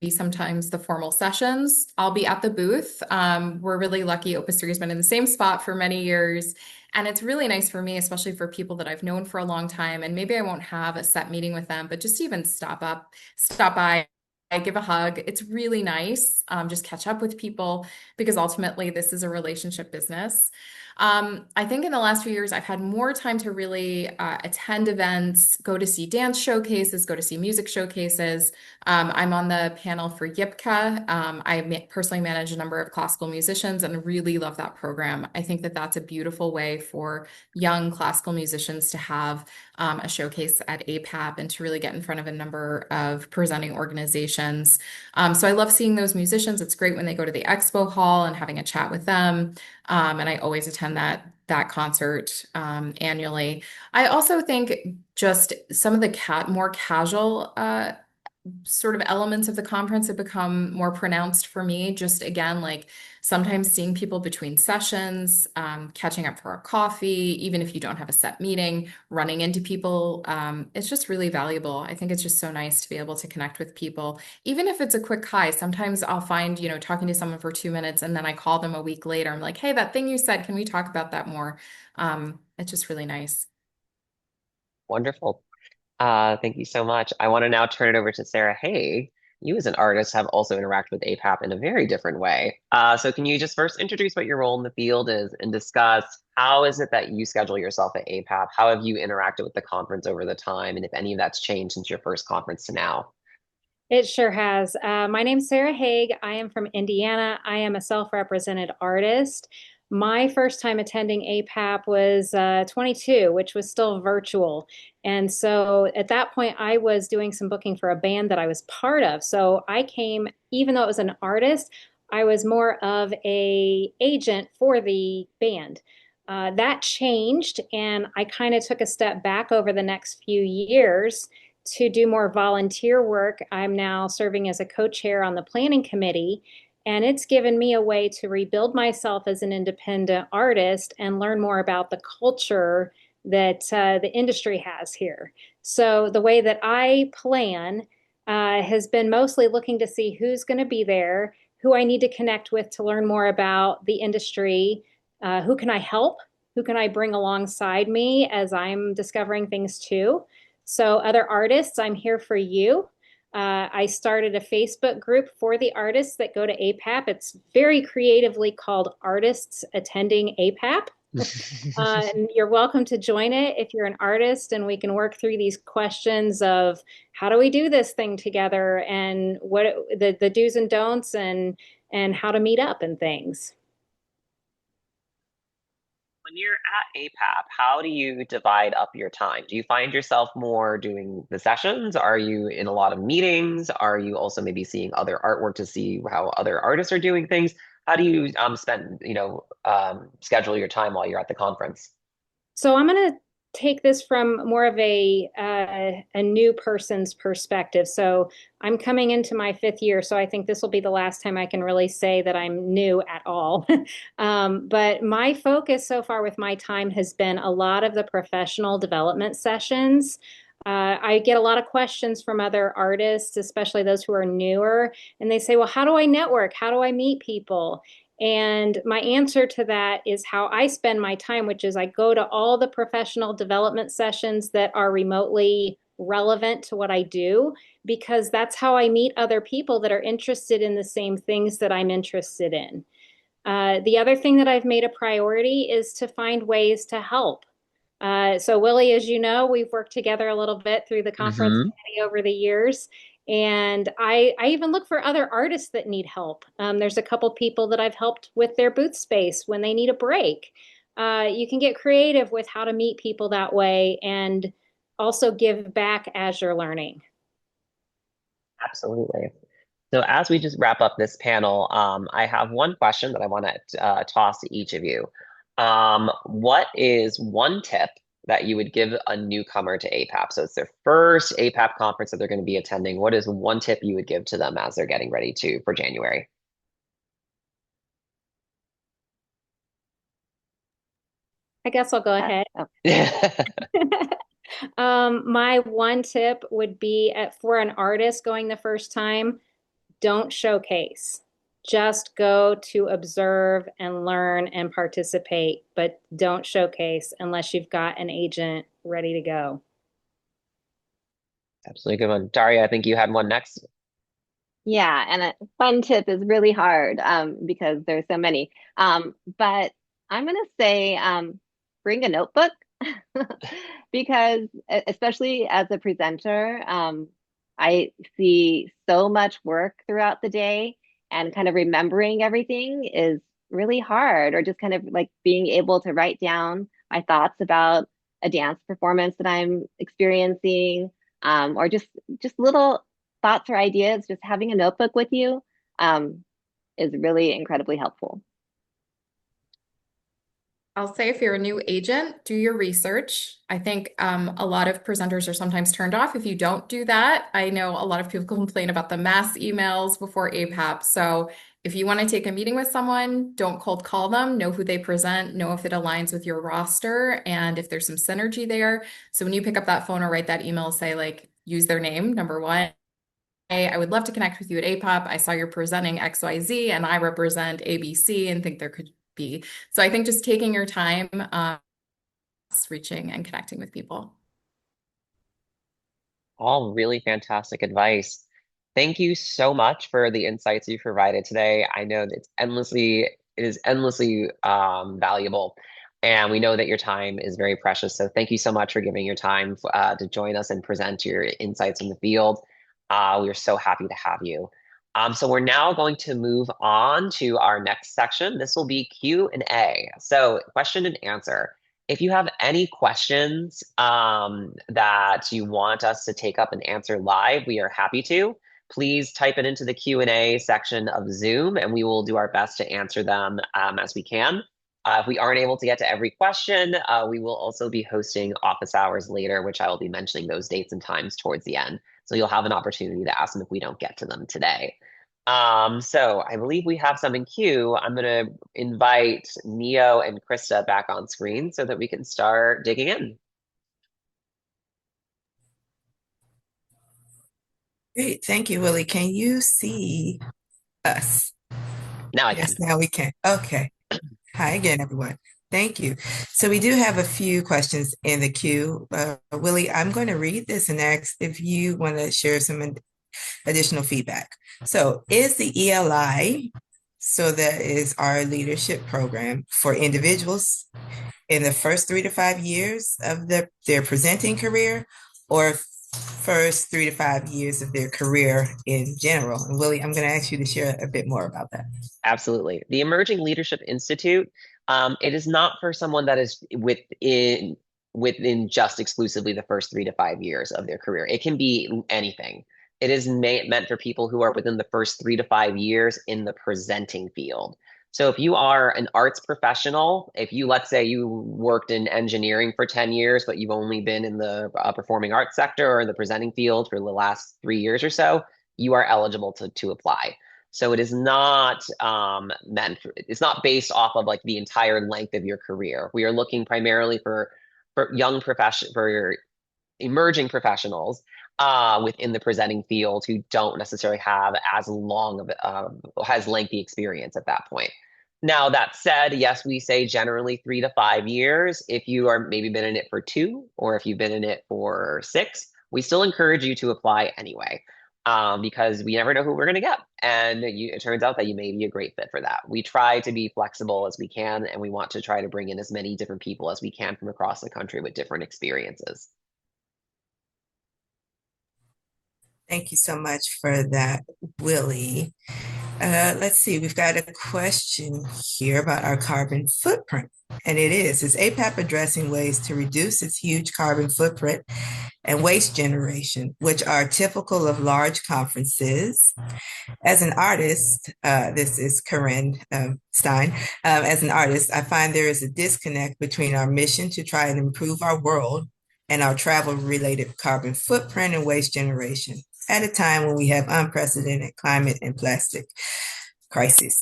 sometimes the formal sessions. I'll be at the booth. We're really lucky. Opus 3 has been in the same spot for many years. And it's really nice for me, especially for people that I've known for a long time. And maybe I won't have a set meeting with them, but just even stop by, I give a hug. It's really nice. Just catch up with people because ultimately this is a relationship business. I think in the last few years, I've had more time to really attend events, go to see dance showcases, go to see music showcases. I'm on the panel for YIPCA. I personally manage a number of classical musicians and really love that program. I think that that's a beautiful way for young classical musicians to have a showcase at APAP and to really get in front of a number of presenting organizations. So I love seeing those musicians. It's great when they go to the EXPO Hall and having a chat with them. And I always attend that concert annually. I also think just some of the more casual sort of elements of the conference have become more pronounced for me. Just again, like sometimes seeing people between sessions, catching up for a coffee, even if you don't have a set meeting, running into people. It's just really valuable. I think it's just so nice to be able to connect with people, even if it's a quick hi. Sometimes I'll find, talking to someone for 2 minutes and then I call them a week later. I'm like, hey, that thing you said, can we talk about that more? It's just really nice. Wonderful. Thank you so much. I want to now turn it over to Sarah Haig. You as an artist have also interacted with APAP in a very different way. So can you just first introduce what your role in the field is and discuss how is it that you schedule yourself at APAP? How have you interacted with the conference over the time? And if any of that's changed since your first conference to now? It sure has. My name's Sarah Haig. I am from Indiana. I am a self-represented artist. My first time attending APAP was 22, which was still virtual. And so at that point, I was doing some booking for a band that I was part of. So I came, even though it was an artist, I was more of a agent for the band. That changed, and I kind of took a step back over the next few years to do more volunteer work. I'm now serving as a co-chair on the planning committee, and it's given me a way to rebuild myself as an independent artist and learn more about the culture that the industry has here. So the way that I plan has been mostly looking to see who's going to be there, who I need to connect with to learn more about the industry, who can I help, who can I bring alongside me as I'm discovering things too. So other artists, I'm here for you. I started a Facebook group for the artists that go to APAP. It's very creatively called Artists Attending APAP. And you're welcome to join it if you're an artist, and we can work through these questions of how do we do this thing together and what the do's and don'ts and how to meet up and things. When you're at APAP, how do you divide up your time? Do you find yourself more doing the sessions? Are you in a lot of meetings? Are you also maybe seeing other artwork to see how other artists are doing things? How do you schedule your time while you're at the conference? So I'm going to take this from more of a new person's perspective. So I'm coming into my 5th year, so I think this will be the last time I can really say that I'm new at all. But my focus so far with my time has been a lot of the professional development sessions. I get a lot of questions from other artists, especially those who are newer, and they say, well, how do I network? How do I meet people? And my answer to that is how I spend my time, which is I go to all the professional development sessions that are remotely relevant to what I do, because that's how I meet other people that are interested in the same things that I'm interested in. The other thing that I've made a priority is to find ways to help. So Willie, as you know, we've worked together a little bit through the conference committee over the years. And I even look for other artists that need help. There's a couple people that I've helped with their booth space when they need a break. You can get creative with how to meet people that way and also give back as you're learning. Absolutely. So as we just wrap up this panel, I have one question that I want to toss to each of you. What is one tip that you would give a newcomer to APAP? So it's their first APAP conference that they're going to be attending. What is one tip you would give to them as they're getting ready for January? I guess I'll go ahead. My one tip would be for an artist going the first time, don't showcase. Just go to observe and learn and participate, but don't showcase unless you've got an agent ready to go. Absolutely good one. Daria, I think you had one next. Yeah, and a fun tip is really hard because there's so many. But I'm gonna say bring a notebook because especially as a presenter, I see so much work throughout the day, and kind of remembering everything is really hard, or just kind of like being able to write down my thoughts about a dance performance that I'm experiencing, or just little thoughts or ideas. Just having a notebook with you is really incredibly helpful. I'll say if you're a new agent, do your research. I think a lot of presenters are sometimes turned off if you don't do that. I know a lot of people complain about the mass emails before APAP. So if you want to take a meeting with someone, don't cold call them. Know who they present, know if it aligns with your roster, and if there's some synergy there. So when you pick up that phone or write that email, say like, use their name, number one. Hey, I would love to connect with you at APAP. I saw you're presenting XYZ and I represent ABC and think there could be. So I think just taking your time, reaching and connecting with people. All really fantastic advice. Thank you so much for the insights you provided today. I know that it is endlessly valuable, and we know that your time is very precious. So thank you so much for giving your time to join us and present your insights in the field. We are so happy to have you. So we're now going to move on to our next section. This will be Q&A. So question and answer. If you have any questions that you want us to take up and answer live, we are happy to. Please type it into the Q&A section of Zoom, and we will do our best to answer them as we can. If we aren't able to get to every question, we will also be hosting office hours later, which I will be mentioning those dates and times towards the end. So you'll have an opportunity to ask them if we don't get to them today. So I believe we have some in queue. I'm going to invite Neo and Krista back on screen so that we can start digging in. Great. Thank you, Willie. Can you see us? Now I can. Yes, now we can. Okay. Hi again, everyone. Thank you. So we do have a few questions in the queue. Willie, I'm going to read this and ask if you want to share some additional feedback. So is the ELI, so that is our leadership program for individuals in the first 3 to 5 years of their presenting career, or first 3 to 5 years of their career in general? And Willie, I'm going to ask you to share a bit more about that. Absolutely. The Emerging Leadership Institute, it is not for someone that is within just exclusively the first 3 to 5 years of their career. It can be anything. It is meant for people who are within the first 3 to 5 years in the presenting field. So if you are an arts professional, let's say you worked in engineering for 10 years, but you've only been in the performing arts sector or in the presenting field for the last 3 years or so, you are eligible to apply. So it is not it's not based off of like the entire length of your career. We are looking primarily for young emerging professionals within the presenting field who don't necessarily have as long of as lengthy experience at that point. Now, that said, yes, we say generally 3 to 5 years. If you are maybe been in it for 2, or if you've been in it for 6, we still encourage you to apply anyway, because we never know who we're going to get. And it turns out that you may be a great fit for that. We try to be flexible as we can, and we want to try to bring in as many different people as we can from across the country with different experiences. Thank you so much for that, Willie. Let's see, we've got a question here about our carbon footprint. And is APAP addressing ways to reduce its huge carbon footprint and waste generation, which are typical of large conferences? As an artist, this is Corinne Stein. As an artist, I find there is a disconnect between our mission to try and improve our world and our travel-related carbon footprint and waste generation at a time when we have unprecedented climate and plastic crisis.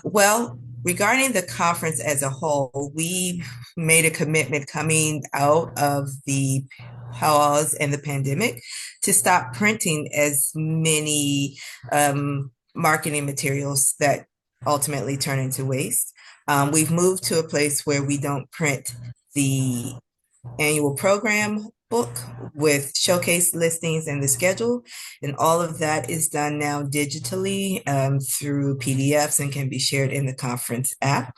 Well, regarding the conference as a whole, we made a commitment coming out of the pause and the pandemic to stop printing as many marketing materials that ultimately turn into waste. We've moved to a place where we don't print the annual program book with showcase listings and the schedule, and all of that is done now digitally through PDFs and can be shared in the conference app.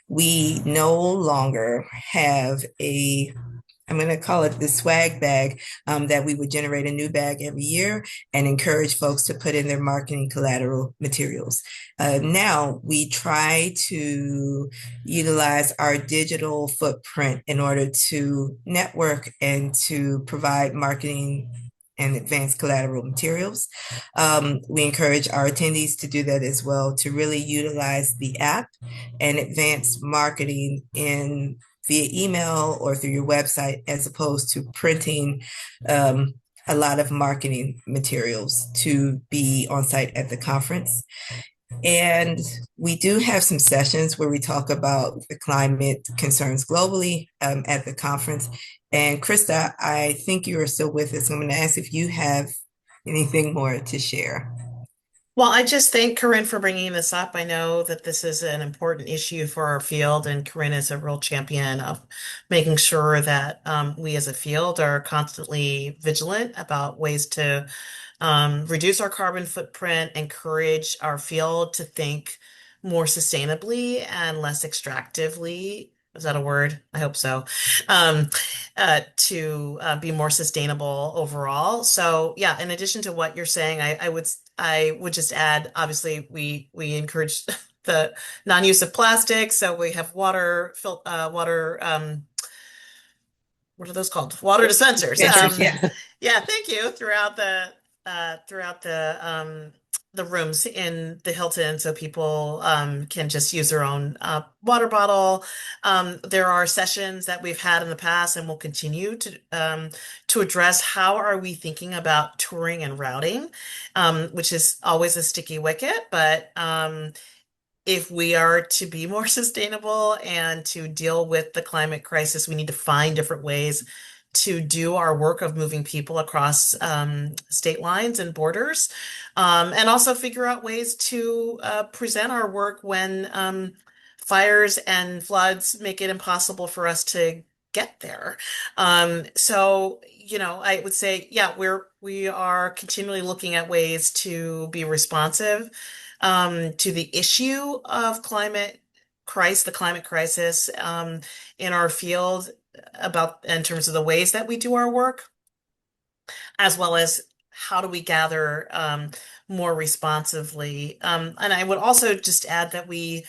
We no longer have I'm going to call it the swag bag, that we would generate a new bag every year and encourage folks to put in their marketing collateral materials. Now we try to utilize our digital footprint in order to network and to provide marketing and advanced collateral materials. We encourage our attendees to do that as well, to really utilize the app and advanced marketing via email or through your website, as opposed to printing a lot of marketing materials to be on site at the conference. And we do have some sessions where we talk about the climate concerns globally at the conference. And Krista, I think you are still with us. I'm going to ask if you have anything more to share. Well, I just thank Corinne for bringing this up. I know that this is an important issue for our field, and Corinne is a real champion of making sure that we as a field are constantly vigilant about ways to reduce our carbon footprint, encourage our field to think more sustainably and less extractively. Is that a word? I hope so. To be more sustainable overall. So yeah, in addition to what you're saying, I would just add, obviously, we encourage the non-use of plastic. So we have water, what are those called? Water dispensers. Yeah, thank you. Throughout the rooms in the Hilton, so people can just use their own water bottle. There are sessions that we've had in the past and will continue to address how are we thinking about touring and routing, which is always a sticky wicket, but if we are to be more sustainable and to deal with the climate crisis, we need to find different ways to do our work of moving people across state lines and borders, and also figure out ways to present our work when fires and floods make it impossible for us to get there. So, I would say, yeah, we are continually looking at ways to be responsive to the issue of the climate crisis in our field, in terms of the ways that we do our work, as well as how do we gather more responsively. And I would also just add that we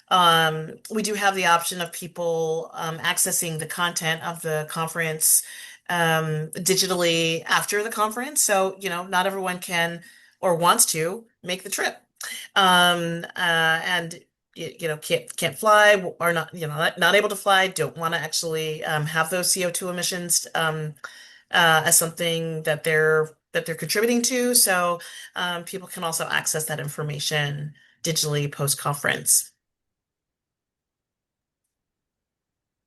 do have the option of people accessing the content of the conference digitally after the conference. So, not everyone can or wants to make the trip. And can't fly, or not able to fly, don't want to actually have those CO2 emissions as something that they're contributing to. So people can also access that information digitally post-conference.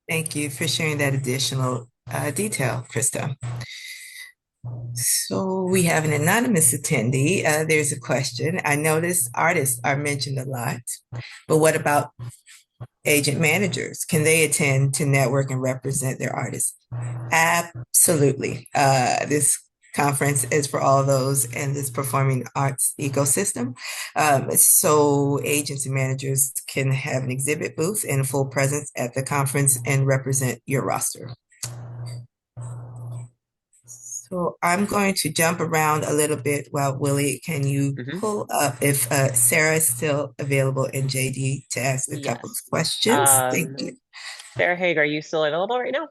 Thank you for sharing that additional detail, Krista. So we have an anonymous attendee. There's a question. I notice artists are mentioned a lot, but what about agent managers? Can they attend to network and represent their artists? Absolutely. This conference is for all those in this performing arts ecosystem. So agents and managers can have an exhibit booth and a full presence at the conference and represent your roster. So I'm going to jump around a little bit while Willie, can you pull up if Sarah is still available and JD to ask a couple of questions? Thank you. Sarah Haig, are you still available right now?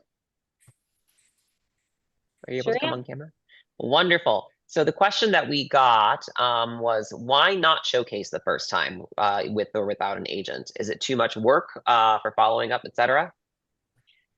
Are you able to come on camera? Wonderful. So the question that we got was, why not showcase the first time with or without an agent? Is it too much work for following up, etc.?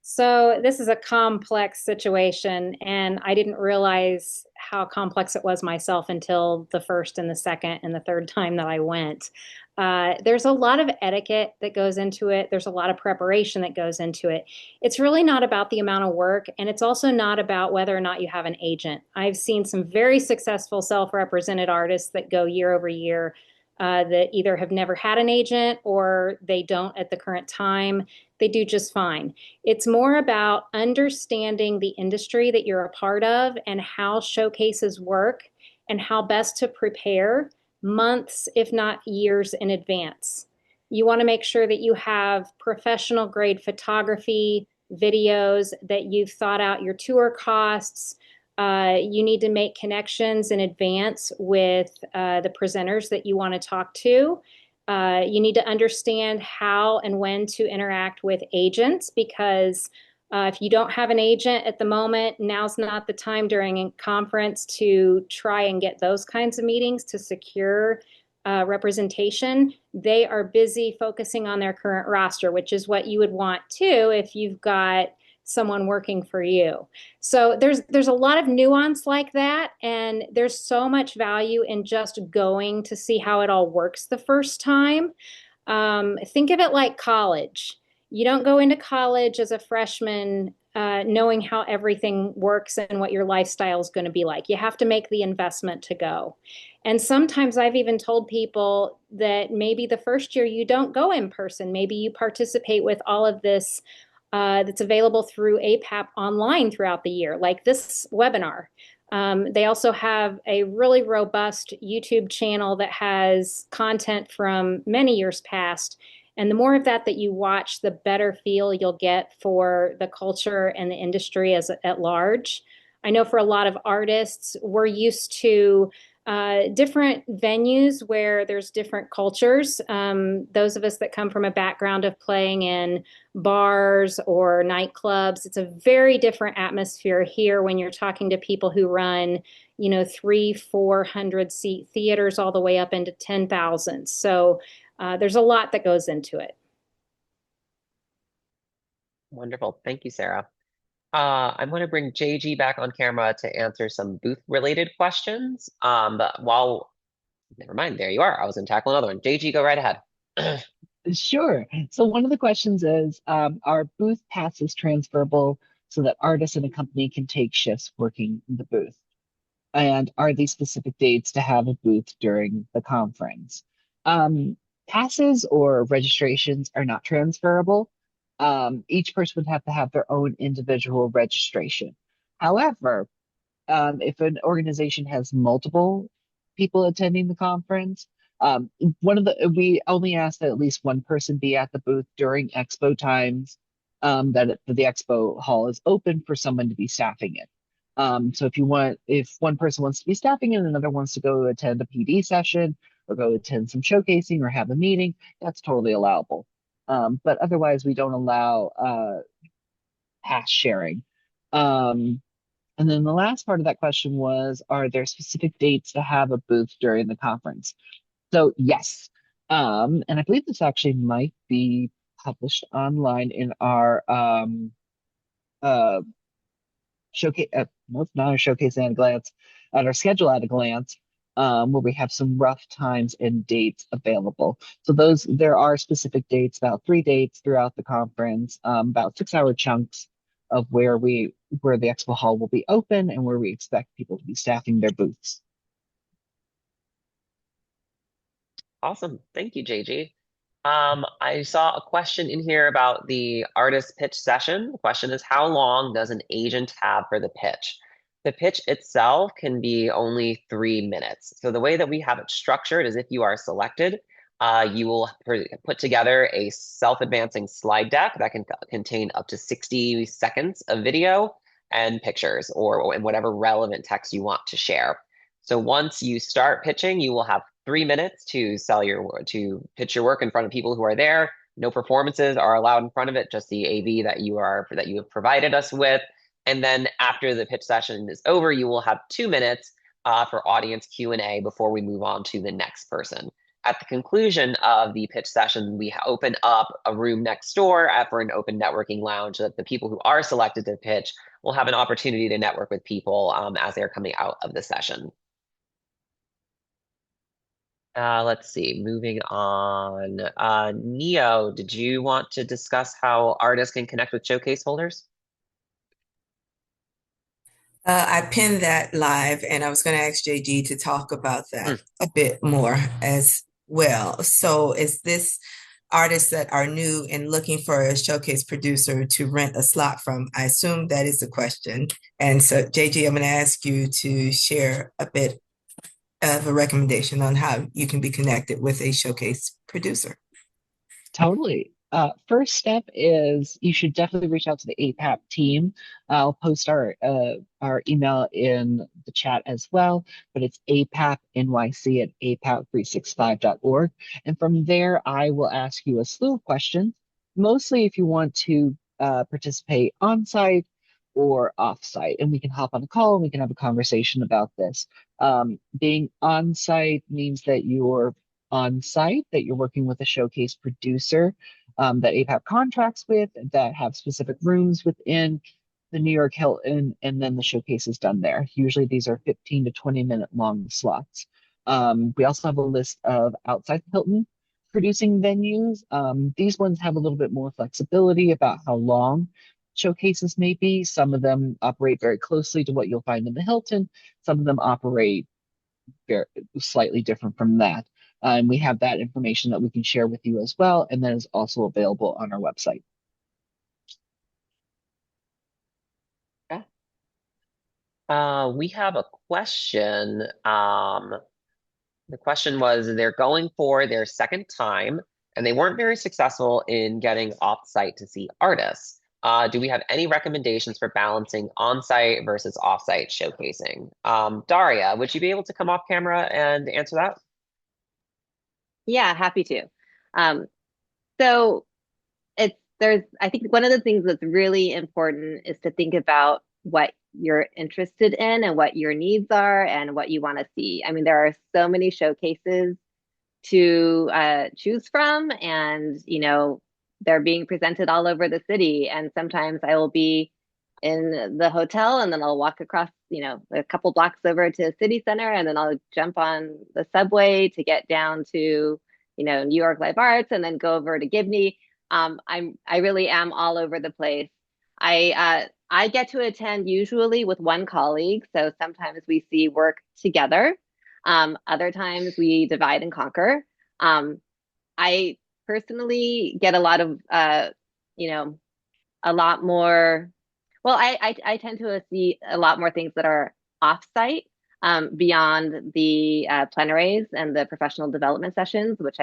So this is a complex situation, and I didn't realize how complex it was myself until the first and the second and the third time that I went. There's a lot of etiquette that goes into it. There's a lot of preparation that goes into it. It's really not about the amount of work, and it's also not about whether or not you have an agent. I've seen some very successful self-represented artists that go year over year that either have never had an agent or they don't at the current time. They do just fine. It's more about understanding the industry that you're a part of and how showcases work and how best to prepare months, if not years in advance. You want to make sure that you have professional grade photography, videos, that you've thought out your tour costs. You need to make connections in advance with the presenters that you want to talk to. You need to understand how and when to interact with agents, because if you don't have an agent at the moment, now's not the time during a conference to try and get those kinds of meetings to secure representation. They are busy focusing on their current roster, which is what you would want too if you've got someone working for you. So there's a lot of nuance like that, and there's so much value in just going to see how it all works the first time. Think of it like college. You don't go into college as a freshman knowing how everything works and what your lifestyle is going to be like. You have to make the investment to go. And sometimes I've even told people that maybe the first year you don't go in person. Maybe you participate with all of this that's available through APAP online throughout the year, like this webinar. They also have a really robust YouTube channel that has content from many years past. And the more of that you watch, the better feel you'll get for the culture and the industry at large. I know for a lot of artists, we're used to different venues where there's different cultures. Those of us that come from a background of playing in bars or nightclubs, it's a very different atmosphere here when you're talking to people who run, 300-400 seat theaters all the way up into 10,000. So there's a lot that goes into it. Wonderful. Thank you, Sarah. I'm going to bring JG back on camera to answer some booth-related questions. But never mind, there you are. I was going to tackle another one. JG, go right ahead. Sure. So one of the questions is, are booth passes transferable so that artists in a company can take shifts working in the booth? And are these specific dates to have a booth during the conference? Passes or registrations are not transferable. Each person would have to have their own individual registration. However, if an organization has multiple people attending the conference, we only ask that at least one person be at the booth during expo times, that the expo hall is open for someone to be staffing it. So if one person wants to be staffing it and another wants to go attend a PD session or go attend some showcasing or have a meeting, that's totally allowable. But otherwise, we don't allow pass sharing. And then the last part of that question was, are there specific dates to have a booth during the conference? So yes, and I believe this actually might be published online in our showcase, no, it's not our showcase at a glance, at our schedule at a glance, where we have some rough times and dates available. So there are specific dates, about 3 dates throughout the conference, about 6-hour chunks. of where the expo hall will be open and where we expect people to be staffing their booths. Awesome. Thank you, JG. I saw a question in here about the artist pitch session. The question is, how long does an agent have for the pitch? The pitch itself can be only 3 minutes. So the way that we have it structured is if you are selected, you will put together a self-advancing slide deck that can contain up to 60 seconds of video and pictures or whatever relevant text you want to share. So once you start pitching, you will have 3 minutes to pitch your work in front of people who are there. No performances are allowed in front of it, just the AV that you have provided us with. And then after the pitch session is over, you will have 2 minutes for audience Q&A before we move on to the next person. At the conclusion of the pitch session, we open up a room next door for an open networking lounge so that the people who are selected to pitch will have an opportunity to network with people as they're coming out of the session. Let's see, moving on. Neo, did you want to discuss how artists can connect with showcase holders? I pinned that live, and I was going to ask JG to talk about that a bit more as well. So is this artists that are new and looking for a showcase producer to rent a slot from? I assume that is the question. And so JG, I'm going to ask you to share a bit of a recommendation on how you can be connected with a showcase producer. Totally. First step is you should definitely reach out to the APAP team. I'll post our email in the chat as well, but it's apapnyc at apap365.org. And from there, I will ask you a slew of questions, mostly if you want to participate on-site or off-site, and we can hop on a call and we can have a conversation about this. Being on-site means that you're on site, that you're working with a showcase producer that APAP contracts with, that have specific rooms within the New York Hilton, and then the showcase is done there. Usually these are 15 to 20-minute long slots. We also have a list of outside Hilton producing venues. These ones have a little bit more flexibility about how long showcases may be. Some of them operate very closely to what you'll find in the Hilton. Some of them operate very slightly different from that. And we have that information that we can share with you as well, and that is also available on our website. Okay. We have a question. The question was, they're going for their second time, and they weren't very successful in getting off-site to see artists. Do we have any recommendations for balancing on-site versus off-site showcasing? Daria, would you be able to come off camera and answer that? Yeah, happy to. So I think one of the things that's really important is to think about what you're interested in and what your needs are and what you want to see. I mean, there are so many showcases to choose from, and they're being presented all over the city. And sometimes I will be in the hotel and then I'll walk across, a couple blocks over to City Center, and then I'll jump on the subway to get down to, New York Live Arts, and then go over to Gibney. I really am all over the place. I get to attend usually with one colleague, so sometimes we see work together. Other times we divide and conquer. I personally get a lot of, a lot more. Well, I tend to see a lot more things that are off-site, beyond the plenaries and the professional development sessions, which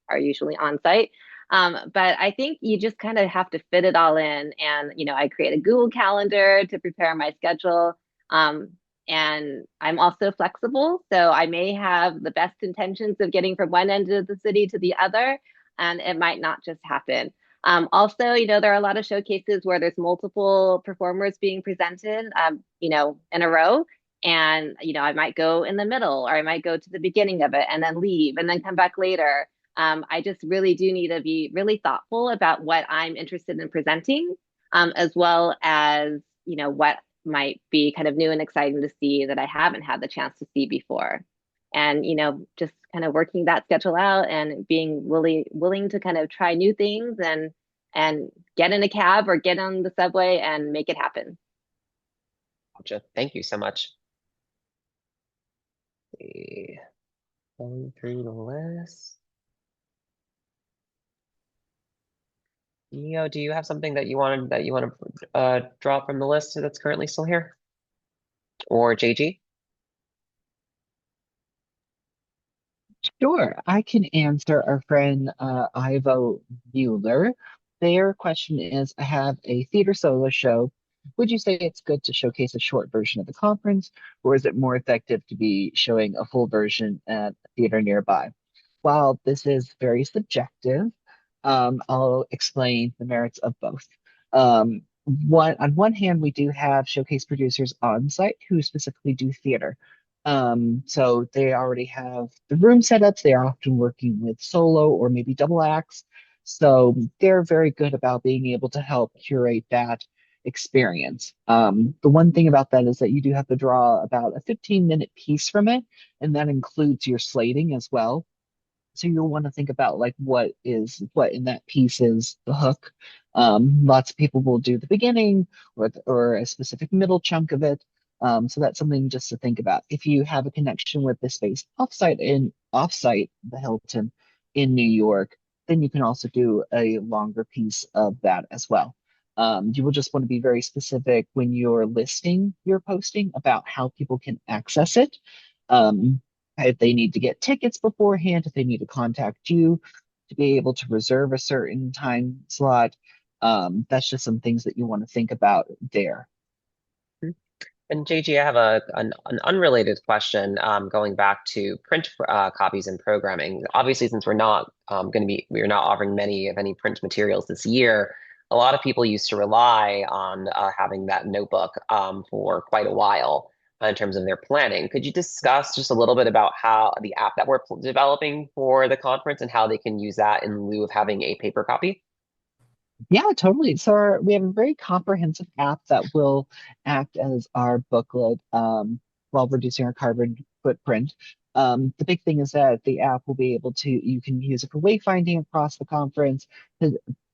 are usually on-site. But I think you just kind of have to fit it all in. And, I create a Google Calendar to prepare my schedule. And I'm also flexible. So I may have the best intentions of getting from one end of the city to the other, and it might not just happen. Also, there are a lot of showcases where there's multiple performers being presented, in a row. And, I might go in the middle, or I might go to the beginning of it and then leave and then come back later. I just really do need to be really thoughtful about what I'm interested in presenting, as well as, what might be kind of new and exciting to see that I haven't had the chance to see before. And, just kind of working that schedule out and being willing to kind of try new things and get in a cab or get on the subway and make it happen. Gotcha. Thank you so much. Let's see. Going through the list. Neo, do you have something that you want to drop from the list that's currently still here? Or JG? Sure, I can answer our friend Ivo Mueller. Their question is, I have a theater solo show. Would you say it's good to showcase a short version of the conference, or is it more effective to be showing a full version at a theater nearby? While this is very subjective, I'll explain the merits of both. On one hand, we do have showcase producers on site who specifically do theater. So they already have the room setups. They are often working with solo or maybe double acts. So they're very good about being able to help curate that experience. The one thing about that is that you do have to draw about a 15-minute piece from it, and that includes your slating as well. So you'll want to think about like what in that piece is the hook. Lots of people will do the beginning or a specific middle chunk of it. So that's something just to think about. If you have a connection with the space offsite the Hilton in New York, then you can also do a longer piece of that as well. You will just want to be very specific when you're listing your posting about how people can access it. Um, if they need to get tickets beforehand, if they need to contact you to be able to reserve a certain time slot, that's just some things that you want to think about there. And JG, I have an unrelated question going back to print copies and programming. Obviously, since we're not we're not offering many of any print materials this year, a lot of people used to rely on having that notebook for quite a while in terms of their planning. Could you discuss just a little bit about how the app that we're developing for the conference and how they can use that in lieu of having a paper copy? Yeah, totally. So we have a very comprehensive app that will act as our booklet while reducing our carbon footprint. The big thing is that the app will be able to, you can use it for wayfinding across the conference,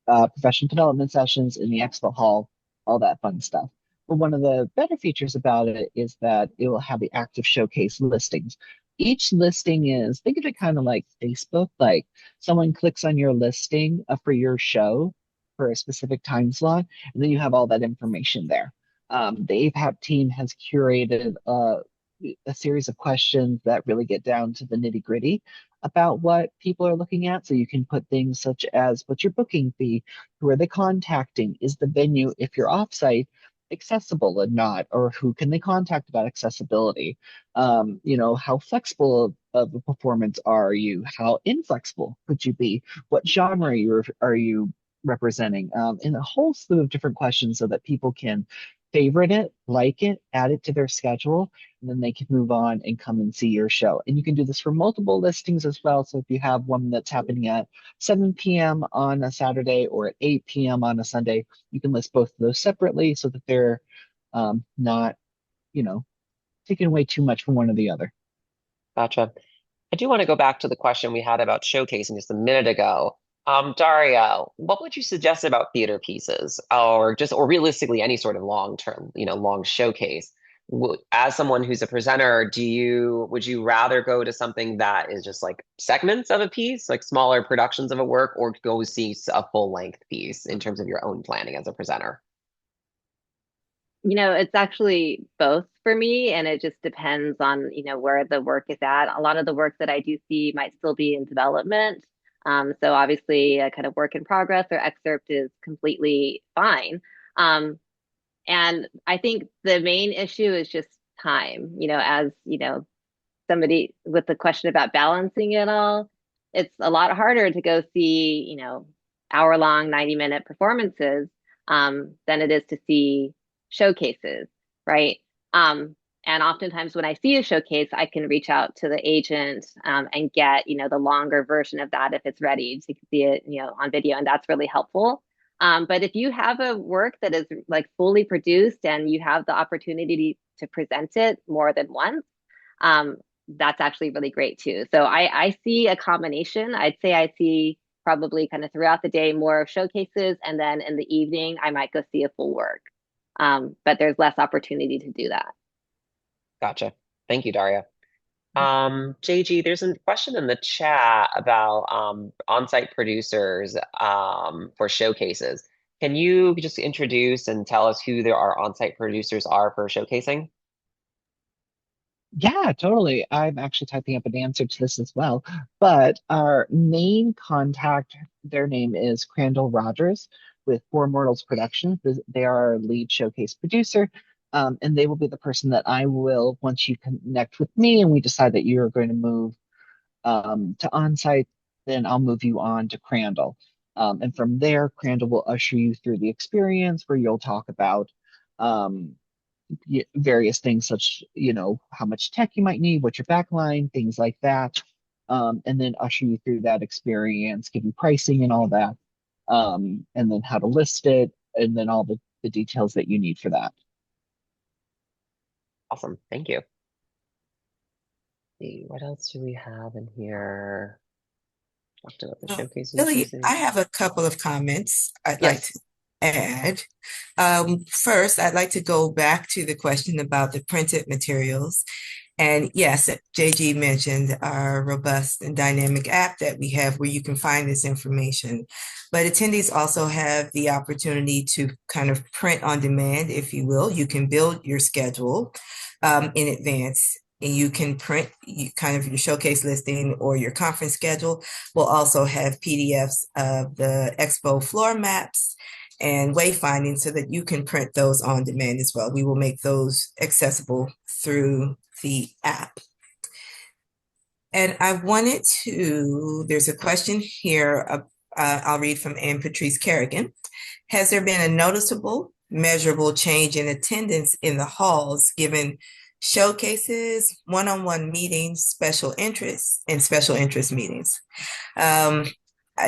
professional development sessions in the Expo Hall, all that fun stuff. But one of the better features about it is that it will have the active showcase listings. Each listing is, think of it kind of like Facebook, like someone clicks on your listing for your show for a specific time slot, and then you have all that information there. The APAP team has curated a series of questions that really get down to the nitty gritty about what people are looking at. So you can put things such as what's your booking fee? Who are they contacting? Is the venue, if you're offsite, accessible or not? Or who can they contact about accessibility? How flexible of a performance are you? How inflexible could you be? What genre are you representing, and a whole slew of different questions so that people can favorite it, like it, add it to their schedule, and then they can move on and come and see your show. And you can do this for multiple listings as well. So if you have one that's happening at 7 p.m. on a Saturday or at 8 p.m. on a Sunday, you can list both of those separately so that they're not, taking away too much from one or the other. Gotcha. I do want to go back to the question we had about showcasing just a minute ago. Daria, what would you suggest about theater pieces, or realistically any sort of long-term, long showcase? As someone who's a presenter, would you rather go to something that is just like segments of a piece, like smaller productions of a work, or go see a full-length piece in terms of your own planning as a presenter? It's actually both for me, and it just depends on, where the work is at. A lot of the work that I do see might still be in development. So obviously a kind of work in progress or excerpt is completely fine. And I think the main issue is just time, as, somebody with the question about balancing it all, it's a lot harder to go see, hour-long, 90-minute performances than it is to see showcases, right? And oftentimes when I see a showcase, I can reach out to the agent and get, the longer version of that if it's ready to see it, on video, and that's really helpful. But if you have a work that is like fully produced and you have the opportunity to present it more than once, that's actually really great too. So I see a combination. I'd say I see probably kind of throughout the day, more of showcases. And then in the evening, I might go see a full work. But there's less opportunity to do that. Gotcha. Thank you, Daria. JG, there's a question in the chat about on-site producers for showcases. Can you just introduce and tell us who our on-site producers are for showcasing? Yeah, totally. I'm actually typing up an answer to this as well. But our main contact, their name is Crandall Rogers with Four Mortals Productions. They are our lead showcase producer. And they will be the person that I will, once you connect with me and we decide that you're going to move to onsite, then I'll move you on to Crandall. And from there, Crandall will usher you through the experience where you'll talk about various things such, how much tech you might need, what's your backline, things like that. And then usher you through that experience, give you pricing and all that. And then how to list it, and then all the details that you need for that. Awesome. Thank you. See, what else do we have in here? Talked about the showcases. Billy, I have a couple of comments I'd like to add. First, I'd like to go back to the question about the printed materials. And yes, JG mentioned our robust and dynamic app that we have where you can find this information. But attendees also have the opportunity to kind of print on demand, if you will. You can build your schedule in advance, and you can print kind of your showcase listing or your conference schedule. We'll also have PDFs of the expo floor maps and wayfinding so that you can print those on demand as well. We will make those accessible through the app. And I wanted there's a question here, I'll read from Anne Patrice Kerrigan. Has there been a noticeable, measurable change in attendance in the halls given showcases, one-on-one meetings, special interest meetings?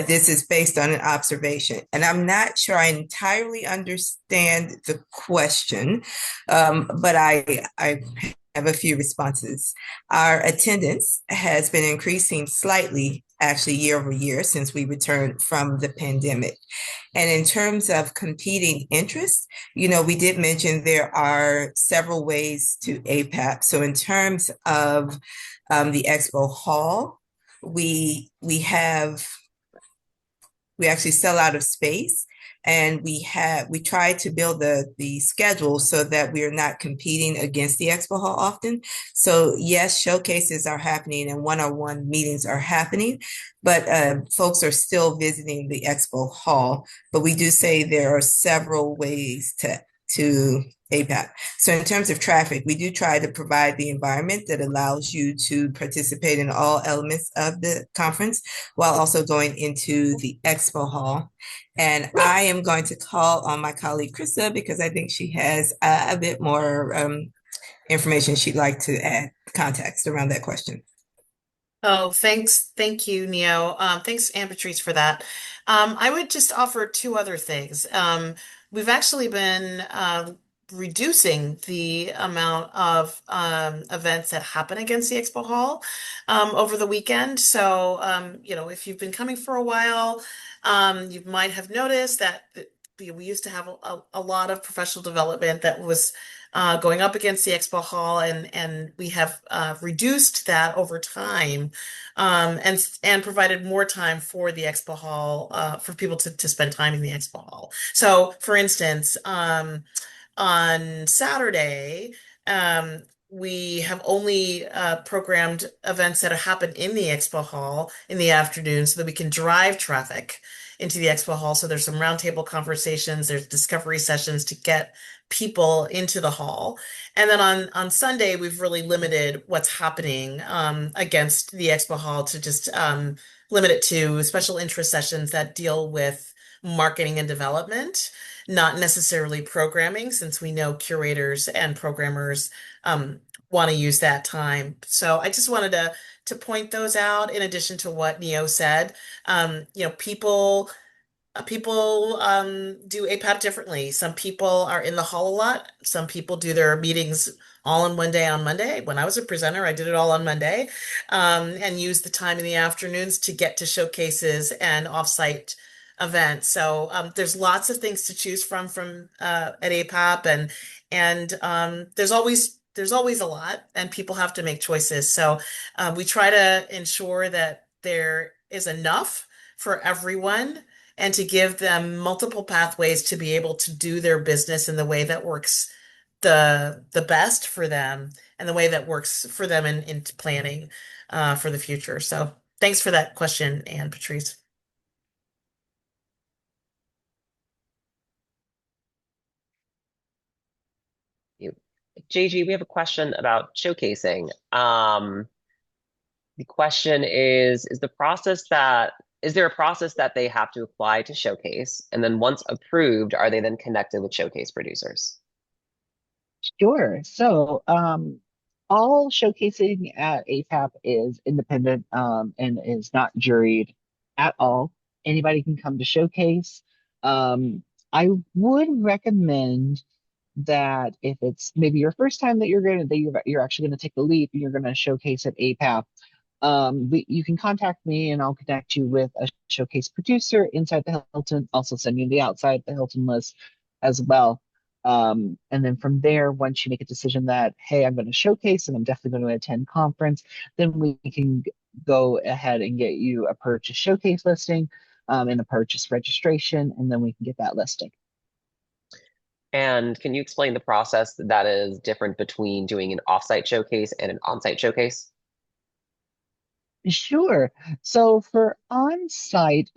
This is based on an observation, and I'm not sure I entirely understand the question, but I have a few responses. Our attendance has been increasing slightly, actually year over year, since we returned from the pandemic. And in terms of competing interests, we did mention there are several ways to APAP. So in terms of the Expo Hall, we actually sell out of space, and we try to build the schedule so that we are not competing against the Expo Hall often. So yes, showcases are happening and one-on-one meetings are happening, but folks are still visiting the Expo Hall. But we do say there are several ways to APAP. So in terms of traffic, we do try to provide the environment that allows you to participate in all elements of the conference while also going into the Expo Hall. And I am going to call on my colleague Krista because I think she has a bit more information she'd like to add context around that question. Oh, thanks. Thank you, Neo. Thanks, Anne Patrice, for that. I would just offer two other things. We've actually been reducing the amount of events that happen against the Expo Hall over the weekend. So, if you've been coming for a while, you might have noticed that we used to have a lot of professional development that was going up against the Expo Hall, and we have reduced that over time, and provided more time for the Expo Hall for people to spend time in the Expo Hall. So, for instance, on Saturday, we have only programmed events that happen in the Expo Hall in the afternoon so that we can drive traffic into the Expo Hall. So there's some roundtable conversations, there's discovery sessions to get people into the hall. And then on Sunday, we've really limited what's happening against the Expo Hall to just limit it to special interest sessions that deal with marketing and development, not necessarily programming, since we know curators and programmers want to use that time. So I just wanted to point those out in addition to what Neo said. People people do APAP differently. Some people are in the hall a lot. Some people do their meetings all in one day on Monday. When I was a presenter, I did it all on Monday, and used the time in the afternoons to get to showcases and offsite events. So there's lots of things to choose from at APAP, and there's always a lot, and people have to make choices. So we try to ensure that there is enough for everyone and to give them multiple pathways to be able to do their business in the way that works the best for them and the way that works for them in planning for the future. So thanks for that question, Anne Patrice. JG, we have a question about showcasing. The question is there a process that they have to apply to showcase? And then once approved, are they then connected with showcase producers? Sure. So, all showcasing at APAP is independent, and is not juried at all. Anybody can come to showcase. I would recommend that if it's maybe your first time that you're actually gonna take the leap and you're gonna showcase at APAP, you can contact me and I'll connect you with a showcase producer inside the Hilton. Also send you the outside the Hilton list as well. And then from there, once you make a decision that, hey, I'm going to showcase and I'm definitely going to attend conference, then we can go ahead and get you a purchase showcase listing, and a purchase registration, and then we can get that listing. And can you explain the process that is different between doing an offsite showcase and an onsite showcase? Sure. So for on-site,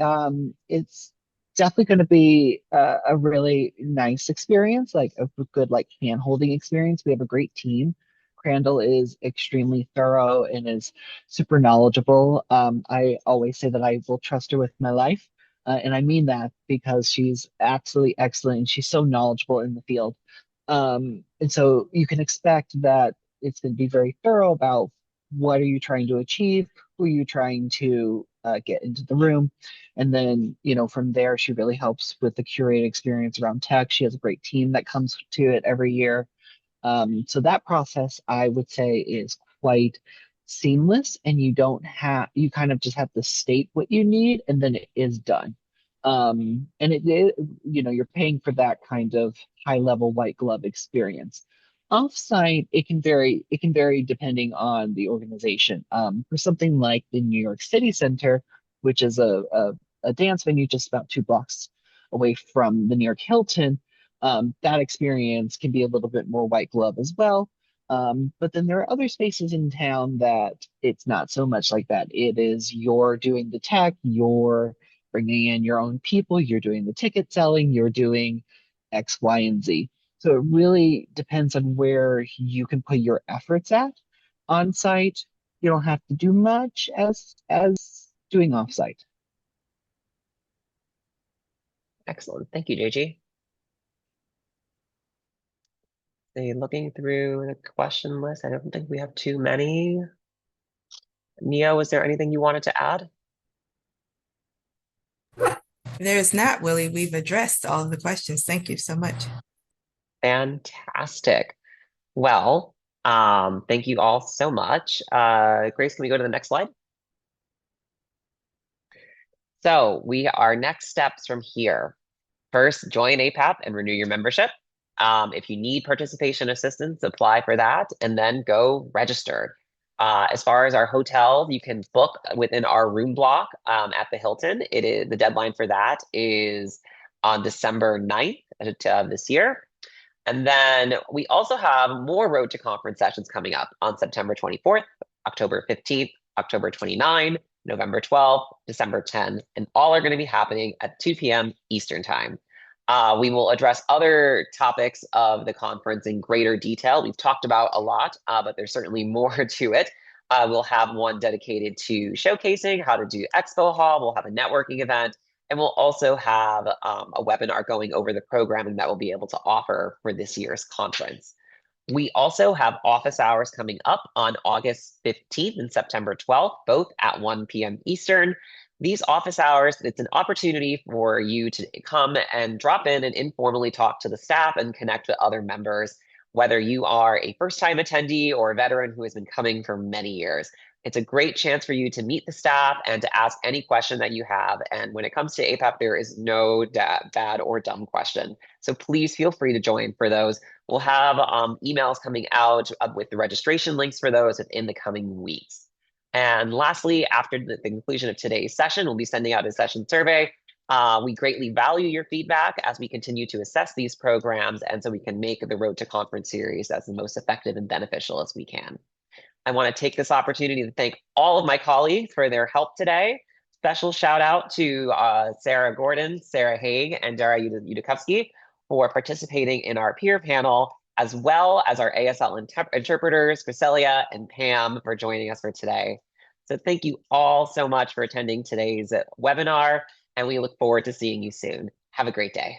it's definitely going to be a really nice experience, like a good like hand-holding experience. We have a great team. Crandall is extremely thorough and is super knowledgeable. I always say that I will trust her with my life, and I mean that because she's absolutely excellent and she's so knowledgeable in the field. And so you can expect that it's going to be very thorough about what are you trying to achieve, who are you trying to get into the room, and then from there she really helps with the curated experience around tech. She has a great team that comes to it every year. So that process, I would say, is quite seamless, and you kind of just have to state what you need, and then it is done. And you're paying for that kind of high level white glove experience. Offsite, it can vary. It can vary depending on the organization. For something like the New York City Center, which is a dance venue just about 2 blocks away from the New York Hilton, that experience can be a little bit more white glove as well. But then there are other spaces in town that it's not so much like that. It is you're doing the tech, you're bringing in your own people, you're doing the ticket selling, you're doing X, Y, and Z. So it really depends on where you can put your efforts at. On site, you don't have to do much as doing off site. Excellent. Thank you, JG. Looking through the question list, I don't think we have too many. Neo, is there anything you wanted to add? There's not, Willie. We've addressed all of the questions. Thank you so much. Fantastic. Well, thank you all so much. Grace, can we go to the next slide? So our next steps from here. First, join APAP and renew your membership. If you need participation assistance, apply for that and then go register. As far as our hotel, you can book within our room block at the Hilton. The deadline for that is on December 9th of this year. And then we also have more Road to Conference sessions coming up on September 24th, October 15th, October 29th, November 12th, December 10th, and all are going to be happening at 2 p.m. Eastern Time. We will address other topics of the conference in greater detail. We've talked about a lot, but there's certainly more to it. We'll have one dedicated to showcasing how to do EXPO Hall. We'll have a networking event, and we'll also have a webinar going over the programming that we'll be able to offer for this year's conference. We also have office hours coming up on August 15th and September 12th, both at 1 p.m. Eastern. These office hours, it's an opportunity for you to come and drop in and informally talk to the staff and connect with other members, whether you are a first-time attendee or a veteran who has been coming for many years. It's a great chance for you to meet the staff and to ask any question that you have. And when it comes to APAP, there is no bad or dumb question. So please feel free to join for those. We'll have emails coming out with the registration links for those in the coming weeks. And lastly, after the conclusion of today's session, we'll be sending out a session survey. We greatly value your feedback as we continue to assess these programs, and so we can make the Road to Conference series as the most effective and beneficial as we can. I want to take this opportunity to thank all of my colleagues for their help today. Special shout out to Sarah Gordon, Sarah Haig, and Daria Yudacufski for participating in our peer panel, as well as our ASL interpreters, Griselia and Pam, for joining us for today. So thank you all so much for attending today's webinar, and we look forward to seeing you soon. Have a great day.